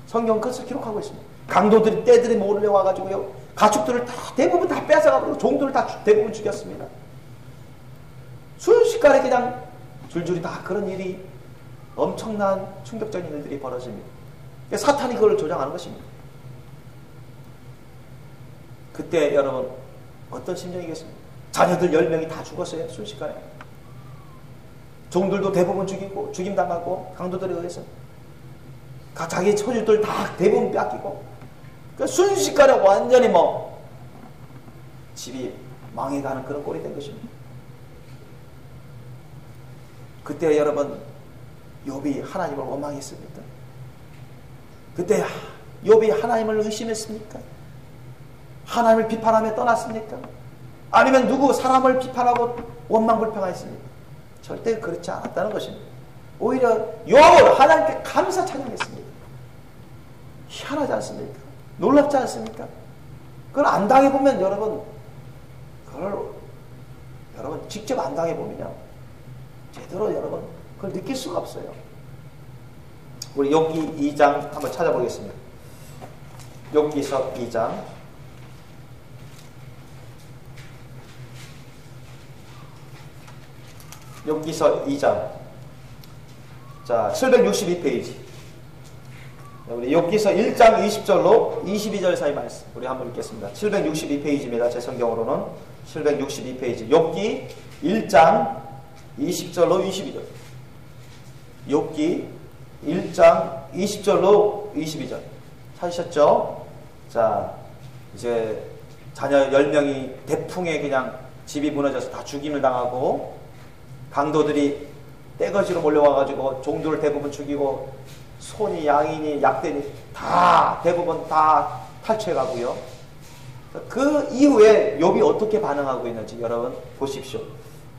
성경은 그것을 기록하고 있습니다. 강도들이 떼들이 몰려와가지고요 가축들을 대부분 다 뺏어가고 종들을 다 대부분 죽였습니다. 순식간에 그냥 줄줄이 다 그런 일이 엄청난 충격적인 일들이 벌어집니다. 사탄이 그걸 조장하는 것입니다. 그때 여러분 어떤 심정이겠습니까? 자녀들 10명이 다 죽었어요. 순식간에. 종들도 대부분 죽이고 죽임당하고 강도들에 의해서 자기 처주들 다 대부분 뺏기고 순식간에 완전히 집이 망해가는 그런 꼴이 된 것입니다. 그때 여러분 욥이 하나님을 원망했습니까? 그때 욥이 하나님을 의심했습니까? 하나님을 비판하며 떠났습니까? 아니면 누구 사람을 비판하고 원망불평하였습니까? 절대 그렇지 않았다는 것입니다. 오히려 욥을 하나님께 감사 찬양했습니다. 희한하지 않습니까? 놀랍지 않습니까? 그걸 안 당해보면 여러분 직접 안 당해보면요 제대로 여러분 그걸 느낄 수가 없어요. 우리 욥기 2장 한번 찾아보겠습니다. 욥기서 2장 욥기서 2장 자 762페이지 우리 욥기서 1장 20절로 22절 사이 말씀 우리 한번 읽겠습니다. 762페이지입니다. 제 성경으로는 762페이지 욥기 1장 20절로 22절 욥기 1장 20절로 22절 찾으셨죠? 자 이제 자녀 10명이 대풍에 그냥 집이 무너져서 다 죽임을 당하고 강도들이 떼거지로 몰려와가지고 종들을 대부분 죽이고 소니 양이니 약대니 다 대부분 다 탈취해가고요. 그 이후에 욥이 어떻게 반응하고 있는지 여러분 보십시오.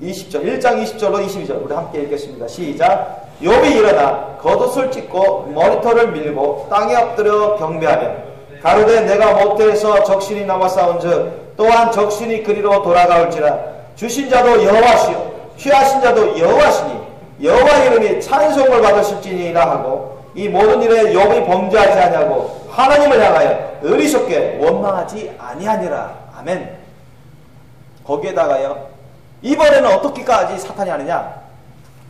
20절 1장 20절로 22절 우리 함께 읽겠습니다. 시작. 욥이 일어나 겉옷을 찢고 머리털을 밀고 땅에 엎드려 경배하며 가로되 내가 모태에서 적신이 나와 싸운즉 또한 적신이 그리로 돌아가올지라 주신 자도 여호와시요 취하신 자도 여호와시니 여호와 이름이 찬송을 받으실지니라 하고 이 모든 일에 욥이 범죄하지 아니하고 하나님을 향하여 어리석게 원망하지 아니하니라. 아멘. 거기에다가요 이번에는 어떻게까지 사탄이 하느냐?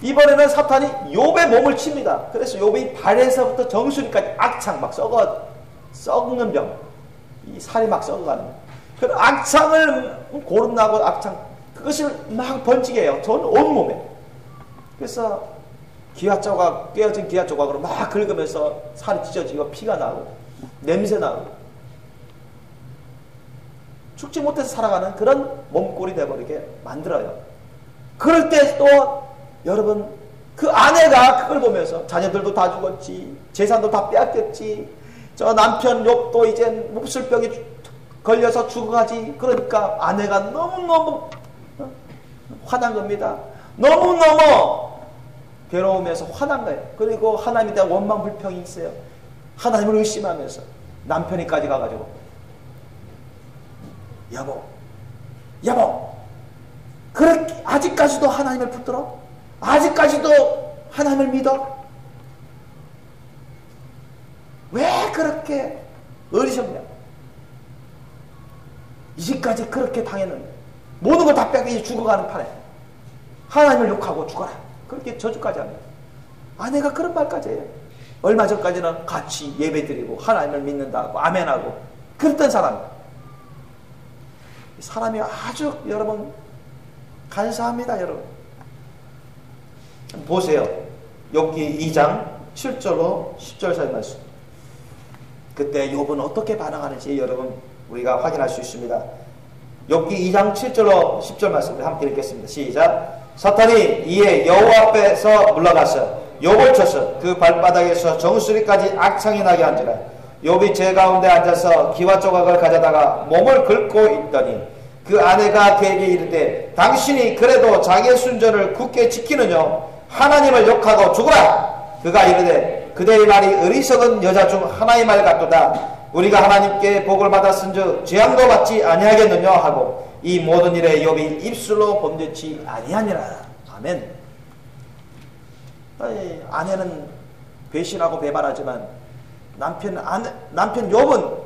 이번에는 사탄이 욥의 몸을 칩니다. 그래서 욥이 발에서부터 정수리까지 악창 막 썩는 병, 이 살이 막 썩어가는 그 악창을 고름나고 악창 그것을 막 번지게 해요. 전 온몸에. 그래서 기아 조각, 깨어진 기아 조각으로 막 긁으면서 살이 찢어지고 피가 나고 냄새 나고 죽지 못해서 살아가는 그런 몸꼴이 돼버리게 만들어요. 그럴 때 또 여러분 그 아내가 그걸 보면서 자녀들도 다 죽었지 재산도 다 빼앗겼지 저 남편 욥도 이제 몹쓸병이 걸려서 죽어가지. 그러니까 아내가 너무너무 화난 겁니다. 너무너무 괴로우면서 화난 거예요. 그리고 하나님에 대한 원망 불평이 있어요. 하나님을 의심하면서 남편이까지 가가지고 여보 그렇게 아직까지도 하나님을 붙들어? 아직까지도 하나님을 믿어? 왜 그렇게 어리석냐? 이제까지 그렇게 당했는데 모든 걸 다 뺏기지 죽어가는 판에 하나님을 욕하고 죽어라. 그렇게 저주까지 합니다. 아내가 그런 말까지 해요. 얼마 전까지는 같이 예배드리고 하나님을 믿는다고 아멘하고 그랬던 사람입니다. 사람이 아주 여러분 간사합니다. 여러분 보세요. 욥기 2장 7절로 10절 사이 말씀. 그때 욥은 어떻게 반응하는지 여러분 우리가 확인할 수 있습니다. 욥기 2장 7절로 10절 말씀을 함께 읽겠습니다. 시작. 사탄이 이에 여호와 앞에서 물러가서 욥을 쳐서 그 발바닥에서 정수리까지 악창이 나게 한지라. 욥이 제 가운데 앉아서 기와 조각을 가져다가 몸을 긁고 있더니 그 아내가 그에게 이르되 당신이 그래도 자기의 순전을 굳게 지키느냐 하나님을 욕하고 죽으라. 그가 이르되 그대의 말이 어리석은 여자 중 하나의 말 같도다. 우리가 하나님께 복을 받았은즉 재앙도 받지 아니하겠느냐 하고 이 모든 일에 욥이 입술로 범죄치 아니하니라. 아멘. 아내는 배신하고 배반하지만 남편 욥은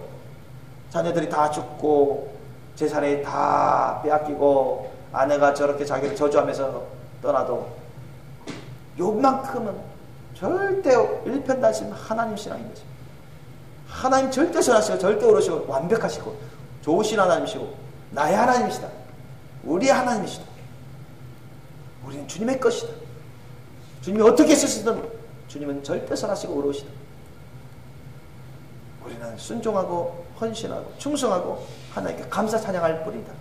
자녀들이 다 죽고 재산이 다 빼앗기고 아내가 저렇게 자기를 저주하면서 떠나도 욥만큼은 절대 일편단심 하나님 신앙인 거죠. 하나님 절대 선하시고 절대 옳으시고 완벽하시고 좋으신 하나님이시고 나의 하나님이시다. 우리의 하나님이시다. 우리는 주님의 것이다. 주님이 어떻게 쓰시든 주님은 절대 선하시고 옳으시다. 우리는 순종하고 헌신하고 충성하고 하나님께 감사 찬양할 뿐이다.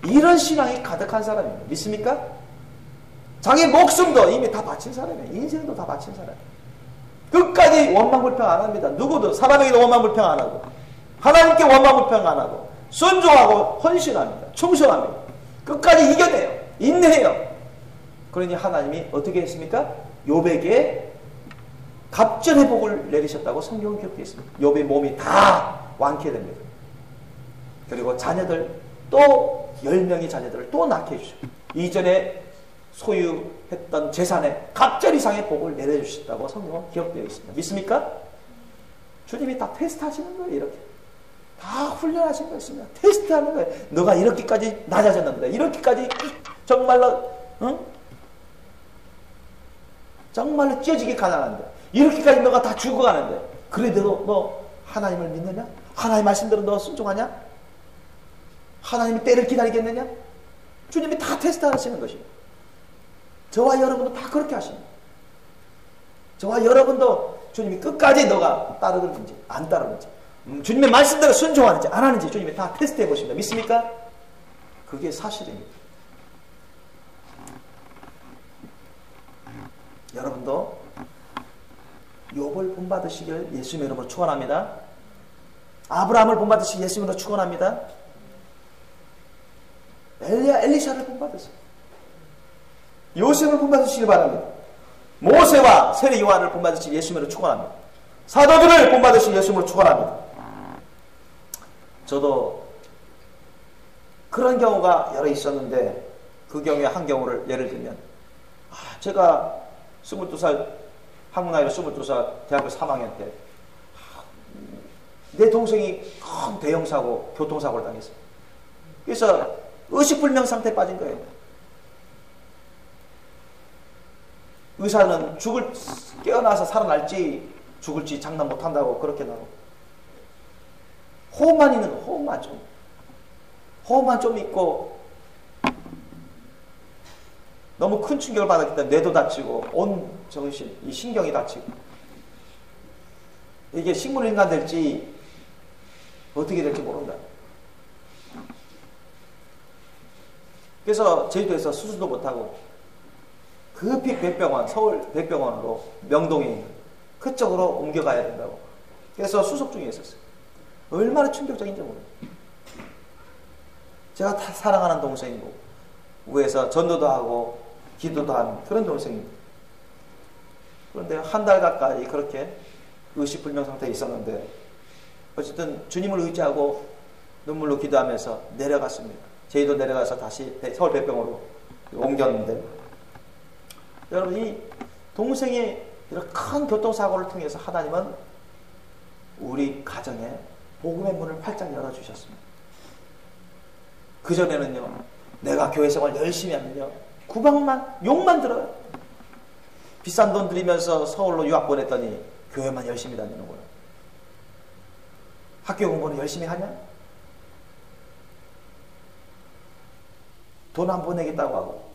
이런 신앙이 가득한 사람입니다. 믿습니까? 자기 목숨도 이미 다 바친 사람이에요. 인생도 다 바친 사람이에요. 끝까지 원망불평 안 합니다. 누구도 사람에게도 원망불평 안 하고 하나님께 원망불평 안 하고 순종하고 헌신합니다. 충성합니다. 끝까지 이겨내요. 인내해요. 그러니 하나님이 어떻게 했습니까? 욥에게 갑절의 복을 내리셨다고 성경은 기록되어 있습니다. 욥의 몸이 다 완쾌됩니다. 그리고 자녀들 또 10명의 자녀들을 또 낳게 해주십니다. 이전에 소유했던 재산에 갑절 이상의 복을 내려주셨다고 성경은 기록되어 있습니다. 믿습니까? 주님이 다 테스트하시는 거예요. 이렇게 다 훈련하신 것입니다. 테스트하는 거예요. 너가 이렇게까지 낮아졌는데 이렇게까지 정말로 정말로 찢어지게 가난한데 이렇게까지 너가 다 죽어가는데 그래도 너 하나님을 믿느냐? 하나님 말씀대로 너 순종하냐? 하나님이 때를 기다리겠느냐? 주님이 다 테스트하시는 것입니다. 저와 여러분도 다 그렇게 하십니다. 저와 여러분도 주님이 끝까지 너가 따르는지 안 따르는지 주님의 말씀대로 순종하는지 안 하는지 주님이 다 테스트해 보십니다. 믿습니까? 그게 사실입니다. 여러분도 욥을 본받으시길 예수님의 이름으로 축원합니다. 아브라함을 본받으시길 예수님으로 축원합니다. 엘리샤를 본받으세요. 요셉을 본받으시길 바랍니다. 모세와 세례 요한을 본받으시길 예수님으로 축원합니다. 사도들을 본받으시길 예수님으로 축원합니다. 저도 그런 경우가 여러 있었는데 그 경우에 한 경우를 예를 들면 제가 22살 한국 나이로 22살 대학교 3학년 때 내 동생이 큰 대형사고 교통사고를 당했어요. 그래서 의식불명 상태에 빠진 거예요. 의사는 깨어나서 살아날지 죽을지 장담 못한다고 그렇게 나오고 호흡만 있는 거, 호흡만 좀 있고 너무 큰 충격을 받았기 때문에 뇌도 다치고 온 정신, 이 신경이 다치고 이게 식물인간 될지 어떻게 될지 모른다. 그래서 제주도에서 수술도 못하고 급히 백병원, 서울 백병원으로 명동에 그쪽으로 옮겨가야 된다고. 그래서 수속 중에 있었어요. 얼마나 충격적인지 모르겠어요. 제가 다 사랑하는 동생이고 위에서 전도도 하고 기도도 하는 그런 동생입니다. 그런데 한 달 가까이 그렇게 의식불명 상태에 있었는데 어쨌든 주님을 의지하고 눈물로 기도하면서 내려갔습니다. 제주도 내려가서 다시 서울 배병으로 옮겼는데, 여러분, 이 동생의 이런 큰 교통사고를 통해서 하나님은 우리 가정에 복음의 문을 활짝 열어주셨습니다. 그전에는요, 내가 교회 생활 열심히 하면요, 구박만, 욕만 들어요. 비싼 돈 들이면서 서울로 유학 보냈더니 교회만 열심히 다니는 거예요. 학교 공부는 열심히 하냐? 돈 안 보내겠다고 하고.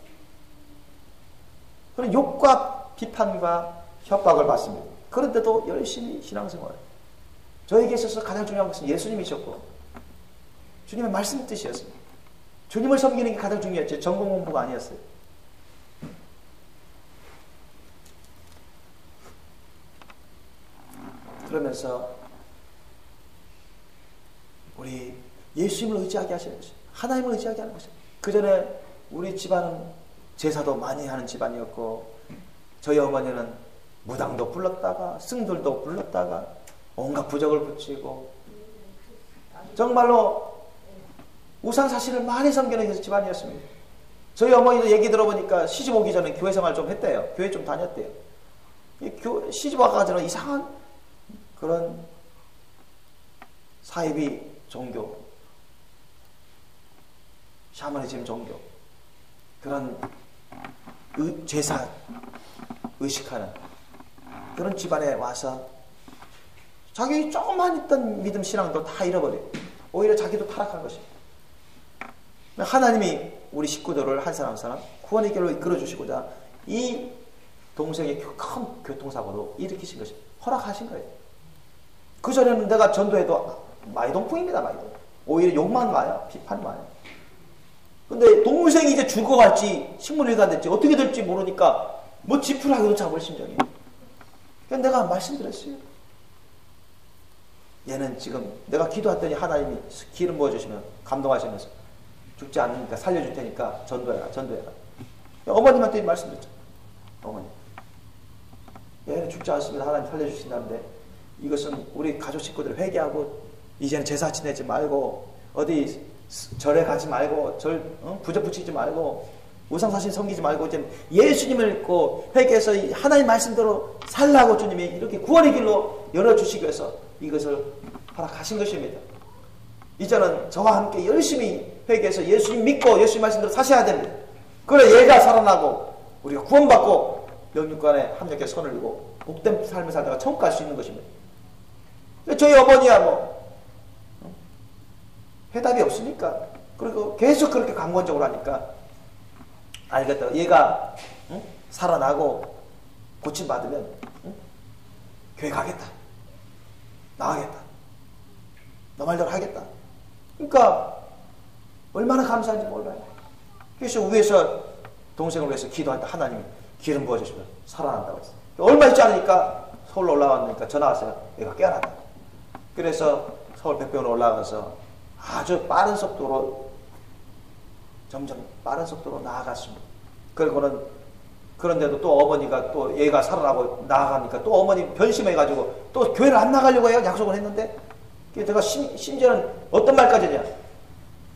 그런 욕과 비판과 협박을 받습니다. 그런데도 열심히 신앙생활. 저에게 있어서 가장 중요한 것은 예수님이셨고 주님의 말씀 뜻이었습니다. 주님을 섬기는 게 가장 중요했죠. 전공 공부가 아니었어요. 그러면서 우리 예수님을 의지하게 하시는 것입니다. 하나님을 의지하게 하는 것입니다. 그 전에 우리 집안은 제사도 많이 하는 집안이었고, 저희 어머니는 무당도 불렀다가 승들도 불렀다가 온갖 부적을 붙이고 정말로 우상사신을 많이 섬기는 집안이었습니다. 저희 어머니도 얘기 들어보니까 시집 오기 전에 교회 생활 좀 했대요. 교회 좀 다녔대요. 시집 와가지고 이상한 그런 사이비 종교, 샤머니즘 종교, 그런 제사 의식하는 그런 집안에 와서 자기 조금만 있던 믿음 신앙도 다 잃어버려요. 오히려 자기도 타락한 것입니다. 하나님이 우리 식구들을 한 사람 한 사람 구원의 길로 이끌어 주시고자 이 동생의 큰 교통사고도 일으키신 것입니다. 허락하신 거예요. 그전에는 내가 전도해도 마이동풍입니다. 마이동. 오히려 욕만 와요. 비판이 와요. 근데 동생이 이제 죽어갈지 식물일가 될지 어떻게 될지 모르니까 뭐 지푸라기도 잡을 심정이에요. 그래서 내가 말씀드렸어요. 얘는 지금 내가 기도했더니 하나님이 기름 부어주시면 감동하시면서 죽지 않으니까 살려줄 테니까 전도해라. 전도해라. 어머님한테 말씀드렸죠. 어머니, 얘는 죽지 않습니다. 하나님 살려주신다는데 이것은 우리 가족 식구들 회개하고 이제는 제사 지내지 말고 어디 절에 가지 말고 부적 붙이지 말고 우상사신 섬기지 말고 이제 예수님을 믿고 회개해서 하나님 말씀대로 살라고 주님이 이렇게 구원의 길로 열어주시기 위해서 이것을 허락하신 것입니다. 이제는 저와 함께 열심히 회개해서 예수님 믿고 예수님 말씀대로 사셔야 됩니다. 그래 얘가 살아나고 우리가 구원받고 영육간에 함께 손을 들고 복된 삶을 살다가 천국 갈 수 있는 것입니다. 저희 어머니야 뭐 해답이 없으니까 그리고 계속 그렇게 강권적으로 하니까 알겠다. 얘가 살아나고 고침받으면 교회 가겠다. 나가겠다. 너 말대로 하겠다. 그러니까 얼마나 감사한지 몰라요. 그래서 위에서 동생을 위해서 기도할 때 하나님이 기름 부어주시면 살아난다고 했어요. 얼마 있지 않으니까 서울로 올라왔으니까 전화 왔어요. 얘가 깨어났다. 그래서 서울 백병으로 올라가서 아주 빠른 속도로 점점 빠른 속도로 나아갔습니다. 그리고는 그런데도 또 어머니가 또 얘가 살아나고 나아가니까 또 어머니 변심해가지고 또 교회를 안 나가려고 해요. 약속을 했는데 제가 심지어는 어떤 말까지 했냐.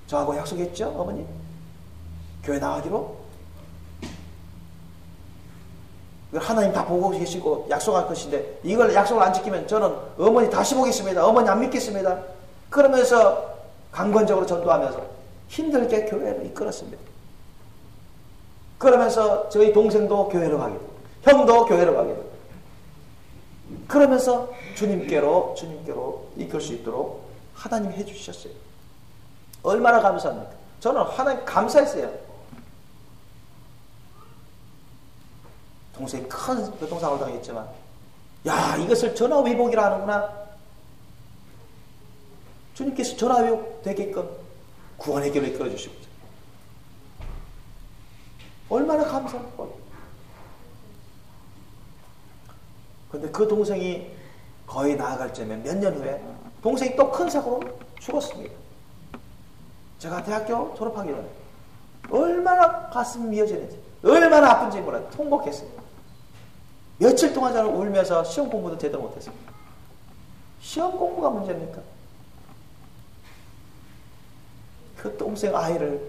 저하고 약속했죠 어머니? 교회 나가기로? 하나님 다 보고 계시고 약속할 것인데 이걸 약속을 안 지키면 저는 어머니 다시 보겠습니다. 어머니 안 믿겠습니다. 그러면서 강권적으로 전도하면서 힘들게 교회를 이끌었습니다. 그러면서 저희 동생도 교회로 가게 되고 형도 교회로 가게 되고 그러면서 주님께로 이끌 수 있도록 하나님이 해주셨어요. 얼마나 감사합니까? 저는 하나님 감사했어요. 동생이 큰 교통사고를 당했지만 야 이것을 전화위복이라 하는구나. 주님께서 전화위복 되게끔 구원의 길을 이끌어 주시고 얼마나 감사할까. 그런데 그 동생이 거의 나아갈 쯤에 몇 년 후에 동생이 또 큰 사고로 죽었습니다. 제가 대학교 졸업하기 전에 얼마나 가슴이 미어지는지, 얼마나 아픈지 몰라요. 통곡했어요. 며칠 동안 저는 울면서 시험 공부도 제대로 못했어요. 시험 공부가 문제입니까? 그 동생 아이를,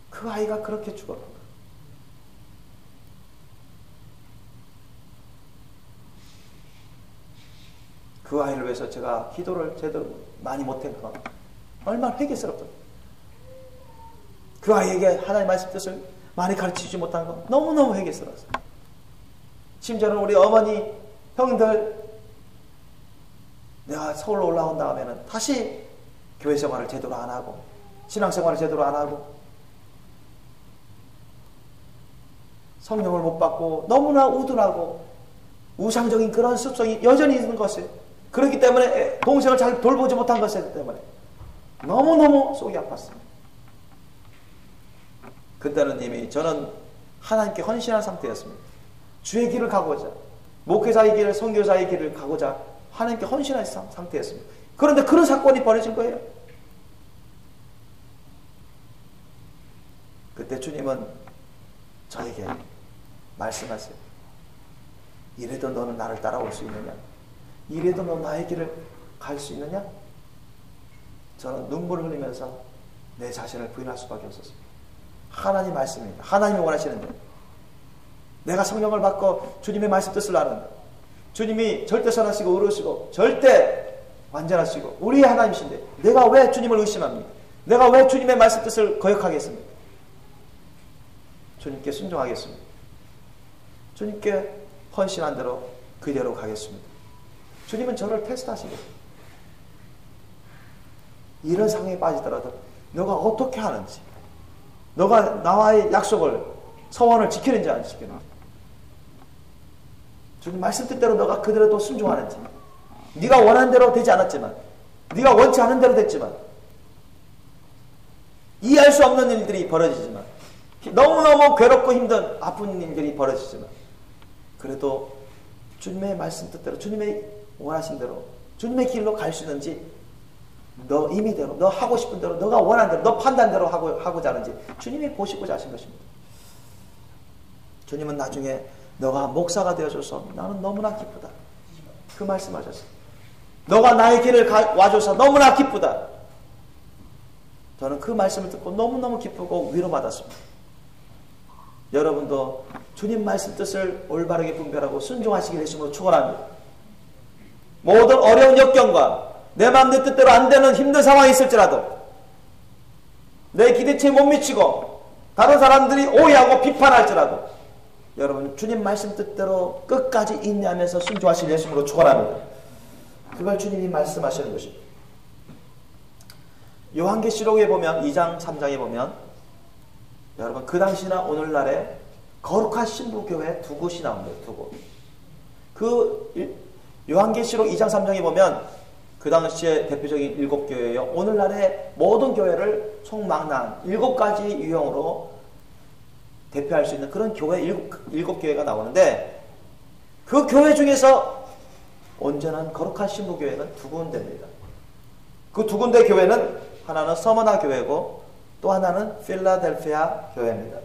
그 아이가 그렇게 죽었구나. 그 아이를 위해서 제가 기도를 제대로 많이 못한 건 얼마나 회개스럽다. 그 아이에게 하나님의 말씀 뜻을 많이 가르치지 못한 건 너무너무 회개스러웠어요. 심지어는 우리 어머니, 형들, 내가 서울로 올라온 다음에는 다시 교회 생활을 제대로 안 하고, 신앙생활을 제대로 안 하고, 성령을 못 받고, 너무나 우둔하고, 우상적인 그런 습성이 여전히 있는 것이에요. 그렇기 때문에 동생을 잘 돌보지 못한 것이기 때문에 너무너무 속이 아팠어요. 그때는 이미 저는 하나님께 헌신한 상태였습니다. 주의 길을 가고자, 목회자의 길을, 선교사의 길을 가고자 하나님께 헌신한 상태였습니다. 그런데 그런 사건이 벌어진 거예요. 그때 주님은 저에게 말씀하세요. 이래도 너는 나를 따라올 수 있느냐? 이래도 너 나의 길을 갈 수 있느냐? 저는 눈물을 흘리면서 내 자신을 부인할 수밖에 없었습니다. 하나님 말씀입니다. 하나님이 원하시는데, 내가 성령을 받고 주님의 말씀 뜻을 아는다. 주님이 절대 선하시고 의로우시고 절대 완전하시고 우리의 하나님이신데 내가 왜 주님을 의심합니까? 내가 왜 주님의 말씀 뜻을 거역하겠습니까? 주님께 순종하겠습니다. 주님께 헌신한 대로 그대로 가겠습니다. 주님은 저를 테스트하시겠습니다. 이런 상황에 빠지더라도 너가 어떻게 하는지, 너가 나와의 약속을, 서원을 지키는지 안 지키는지, 주님 말씀 뜻대로 너가 그대로 또 순종하는지, 네가 원하는 대로 되지 않았지만, 네가 원치 않은 대로 됐지만, 이해할 수 없는 일들이 벌어지지만, 너무너무 괴롭고 힘든 아픈 일들이 벌어지지만, 그래도 주님의 말씀 뜻대로, 주님의 원하신 대로, 주님의 길로 갈 수 있는지, 너 임의대로, 너 하고 싶은 대로, 너가 원하는 대로, 너 판단대로 하고자 하는지 주님이 보시고자 하신 것입니다. 주님은 나중에 너가 목사가 되어줘서 나는 너무나 기쁘다, 그 말씀하셨어요. 너가 나의 길을 와줘서 너무나 기쁘다. 저는 그 말씀을 듣고 너무너무 기쁘고 위로받았습니다. 여러분도 주님 말씀 뜻을 올바르게 분별하고 순종하시길 예수님으로 축원합니다. 모든 어려운 역경과 내 마음 내 뜻대로 안 되는 힘든 상황이 있을지라도, 내 기대치에 못 미치고 다른 사람들이 오해하고 비판할지라도, 여러분 주님 말씀 뜻대로 끝까지 인내하면서 순종하실 예수님으로 축원합니다. 그걸 주님이 말씀하시는 것입니다. 요한계시록에 보면 2장 3장에 보면 여러분 그 당시나 오늘날에 거룩한 신부교회 두 곳이 나옵니다. 두 곳. 그 요한계시록 2장 3장에 보면 그 당시에 대표적인 7교회예요. 오늘날의 모든 교회를 총망라한 7가지 유형으로 대표할 수 있는 그런 교회 7교회가 나오는데, 그 교회 중에서 온전한 거룩한 신부교회는 두 군데입니다. 그 두 군데 교회는 하나는 서머나 교회고 또 하나는 필라델피아 교회입니다.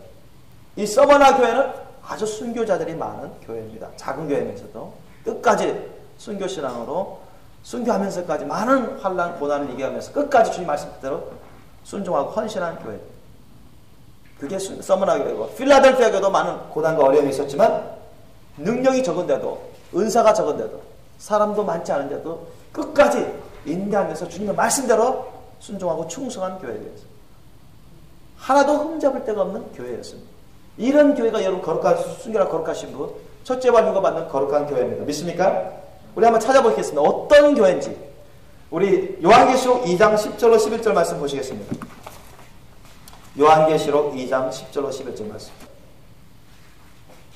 이 서머나 교회는 아주 순교자들이 많은 교회입니다. 작은 교회면서도 끝까지 순교신앙으로 순교하면서까지 많은 환난, 고난을 이겨가면서 끝까지 주님 말씀대로 순종하고 헌신한 교회입니다. 그게 서머나 교회고, 필라델피아 교회도 많은 고난과 어려움이 있었지만 능력이 적은데도, 은사가 적은데도, 사람도 많지 않은데도 끝까지 인내하면서 주님의 말씀대로 순종하고 충성한 교회였습니다. 하나도 흠잡을 데가 없는 교회였습니다. 이런 교회가 여러분 거룩한, 순결한 거룩하신 분, 첫째 발유가 받는 거룩한 교회입니다. 믿습니까? 우리 한번 찾아보겠습니다. 어떤 교회인지. 우리 요한계시록 2장 10절로 11절 말씀 보시겠습니다. 요한계시록 2장 10절로 11절 말씀.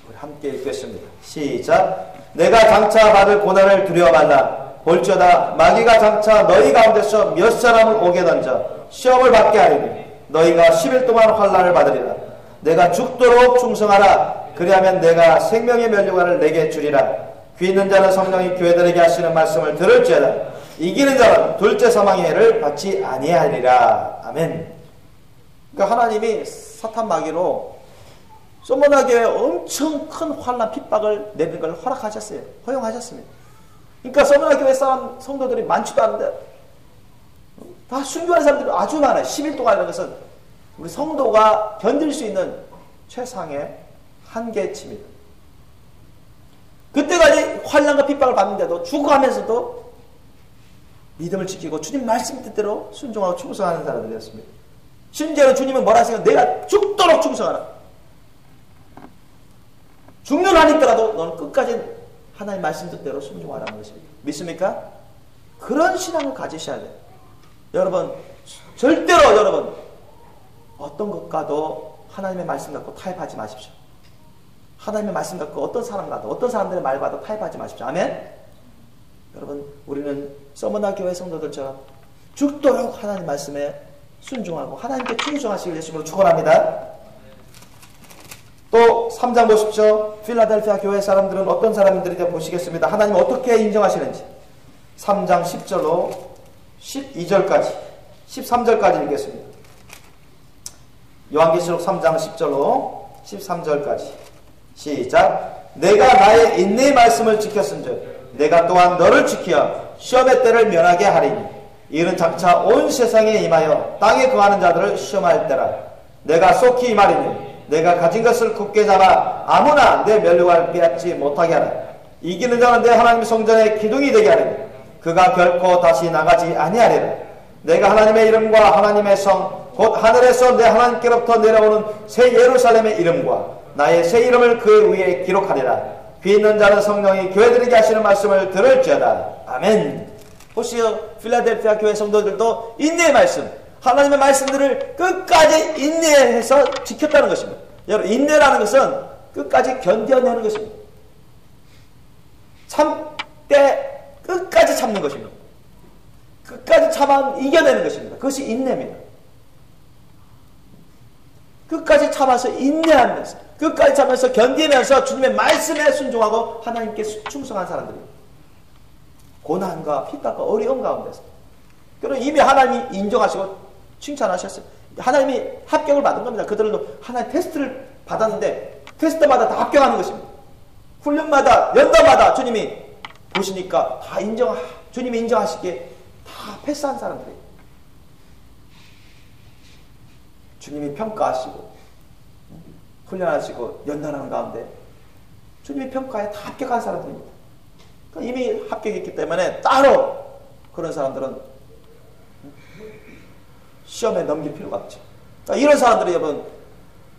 우리 함께 읽겠습니다. 시작. 내가 장차 받을 고난을 두려워 말라. 볼지어다 마귀가 장차 너희 가운데서 몇 사람을 오게 던져 시험을 받게 하리니 너희가 10일 동안 환난을 받으리라. 내가 죽도록 충성하라. 그리하면 내가 생명의 면류관을 내게 주리라. 귀 있는 자는 성령이 교회들에게 하시는 말씀을 들을지어다. 이기는 자는 둘째 사망의 해를 받지 아니하리라. 아멘. 그러니까 하나님이 사탄 마귀로 소모나 교회에 엄청 큰 환난 핍박을 내는 걸 허락하셨어요. 허용하셨습니다. 그러니까 소모나 교회 사람 성도들이 많지도 않은데 다 순교하는 사람들이 아주 많아요. 10일 동안 이런 것은 우리 성도가 견딜 수 있는 최상의 한계치입니다. 그때까지 환난과 핍박을 받는데도 죽어가면서도 믿음을 지키고 주님 말씀 뜻대로 순종하고 충성하는 사람들이었습니다. 심지어는 주님은 뭐라 하시면 내가 죽도록 충성하라. 죽는 한이 있더라도 너는 끝까지 하나님 말씀 뜻대로 순종하라는 것입니다. 믿습니까? 그런 신앙을 가지셔야 돼요. 여러분 절대로 여러분 어떤 것과도 하나님의 말씀 갖고 타협하지 마십시오. 하나님의 말씀 갖고 어떤 사람과도 어떤 사람들의 말과도 타협하지 마십시오. 아멘. 여러분 우리는 서머나 교회 성도들처럼 죽도록 하나님 말씀에 순종하고 하나님께 충성하시길 예수님으로 축원합니다. 또 3장 보십시오. 필라델피아 교회 사람들은 어떤 사람들인지 보시겠습니다. 하나님 어떻게 인정하시는지 3장 10절로 12절까지 13절까지 읽겠습니다. 요한계시록 3장 10절로 13절까지 시작. 내가 나의 인내의 말씀을 지켰은즉 내가 또한 너를 지키어 시험의 때를 면하게 하리니 이는 장차 온 세상에 임하여 땅에 거하는 자들을 시험할 때라. 내가 속히 임하리니 내가 가진 것을 굳게 잡아 아무나 내 면류관을 빼앗지 못하게 하라. 이기는 자는 내 하나님의 성전의 기둥이 되게 하리니 그가 결코 다시 나가지 아니하리라. 내가 하나님의 이름과 하나님의 성 곧 하늘에서 내 하나님께로부터 내려오는 새 예루살렘의 이름과 나의 새 이름을 그 위에 기록하리라. 귀 있는 자는 성령이 교회들에게 하시는 말씀을 들을지어다. 아멘. 보시오. 필라델피아 교회 성도들도 인내의 말씀, 하나님의 말씀들을 끝까지 인내해서 지켰다는 것입니다. 여러분 인내라는 것은 끝까지 견뎌내는 것입니다. 참되 끝까지 참는 것입니다. 끝까지 참아 이겨내는 것입니다. 그것이 인내입니다. 끝까지 참아서 인내하면서 끝까지 참아서 견디면서 주님의 말씀에 순종하고 하나님께 충성한 사람들입니다. 고난과 핍박과 어려움 가운데서 그럼 이미 하나님이 인정하시고 칭찬하셨어요. 하나님이 합격을 받은 겁니다. 그들도 하나님 테스트를 받았는데 테스트마다 다 합격하는 것입니다. 훈련마다 연단마다 주님이 보시니까 다 주님이 인정하시기에 다 패스한 사람들이에요. 주님이 평가하시고 훈련하시고 연단하는 가운데 주님이 평가에 다 합격한 사람들입니다. 이미 합격했기 때문에 따로 그런 사람들은 시험에 넘길 필요가 없죠. 이런 사람들이 여러분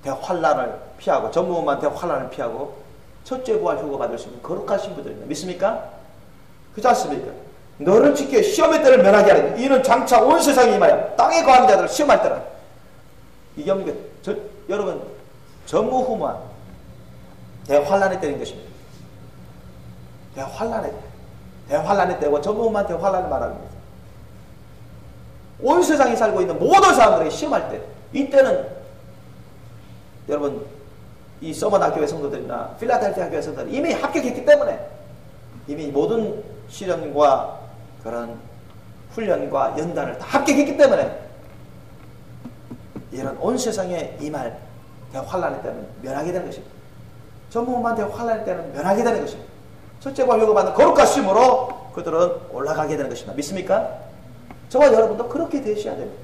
대환란을 피하고 전무후무한 대환란을 피하고 첫째 부활 휴가 받을 수 있는 거룩한 신부들입니다. 믿습니까? 그렇지 않습니까? 너를 지켜 시험의 때를 면하게 하리니 이는 장차 온 세상에 임하여 땅에 거하는 자들을 시험할 때라. 이게 없는 게 여러분 전무후무한 대환란의 때인 것입니다. 대환란의 때고 전무후무한 대환란을 말합니다. 온 세상에 살고 있는 모든 사람들에게 시험할 때 이때는 여러분 이 서머나 교회 성도들이나 필라델피아 교회 성도들이 이미 합격했기 때문에 이미 모든 시련과 그런 훈련과 연단을 다 합격했기 때문에 이런 온 세상에 임할 대환란의 때는 면하게 되는 것입니다. 전무후무한 대환란의 때는 면하게 되는 것입니다. 첫째 관료가 받는 거룩한 쉼으로 그들은 올라가게 되는 것입니다. 믿습니까? 저와 여러분도 그렇게 되셔야 됩니다.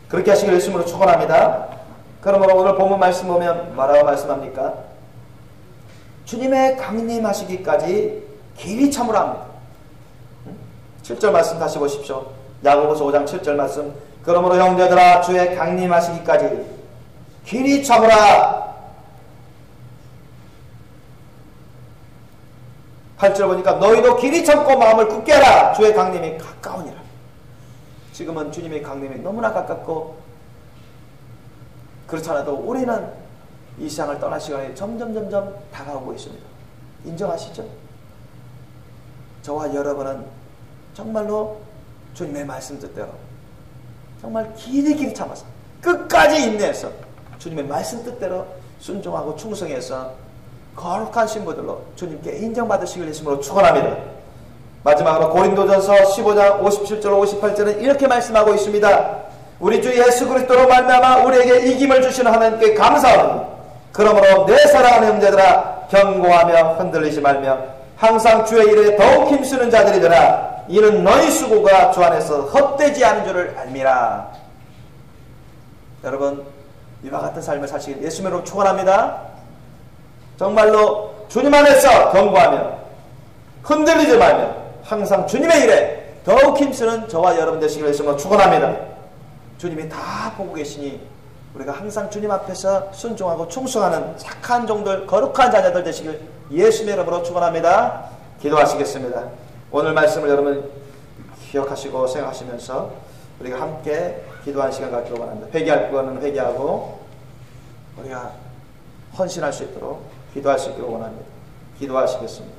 그렇게 하시길 예수님으로 축원합니다. 그러므로 오늘 본문 말씀 보면 뭐라고 말씀합니까? 주님의 강림하시기까지 길이 참으라 합니다. 7절 말씀 다시 보십시오. 야고보서 5장 7절 말씀. 그러므로 형제들아 주의 강림하시기까지 길이 참으라. 8절 보니까 너희도 길이 참고 마음을 굳게 하라. 주의 강림이 가까우니라. 지금은 주님의 강림이 너무나 가깝고 그렇지 않아도 우리는 이 세상을 떠날 시간이 점점 다가오고 있습니다. 인정하시죠? 저와 여러분은 정말로 주님의 말씀 뜻대로 정말 길이 참아서 끝까지 인내해서 주님의 말씀 뜻대로 순종하고 충성해서 거룩한 신부들로 주님께 인정받으시길 예수님으로 축원합니다. 마지막으로 고린도전서 15장 57절 58절은 이렇게 말씀하고 있습니다. 우리 주 예수 그리스도로 말미암아 우리에게 이김을 주시는 하나님께 감사하오니 그러므로 내 사랑하는 형제들아 경고하며 흔들리지 말며 항상 주의 일에 더욱 힘쓰는 자들이더라. 이는 너희 수고가 주 안에서 헛되지 않은 줄을 알미라. 여러분, 이와 같은 삶을 사시길 예수님으로 축원합니다. 정말로 주님 안에서 경고하며 흔들리지 말며 항상 주님의 일에 더욱 힘쓰는 저와 여러분 되시길 예수님으로 축원합니다. 주님이 다 보고 계시니 우리가 항상 주님 앞에서 순종하고 충성하는 착한 종들, 거룩한 자녀들 되시길 예수님의 이름으로 축원합니다. 기도하시겠습니다. 오늘 말씀을 여러분 기억하시고 생각하시면서 우리가 함께 기도하는 시간 갖기를 원합니다. 회개할 거는 회개하고 우리가 헌신할 수 있도록 기도할 수 있기를 원합니다. 기도하시겠습니다.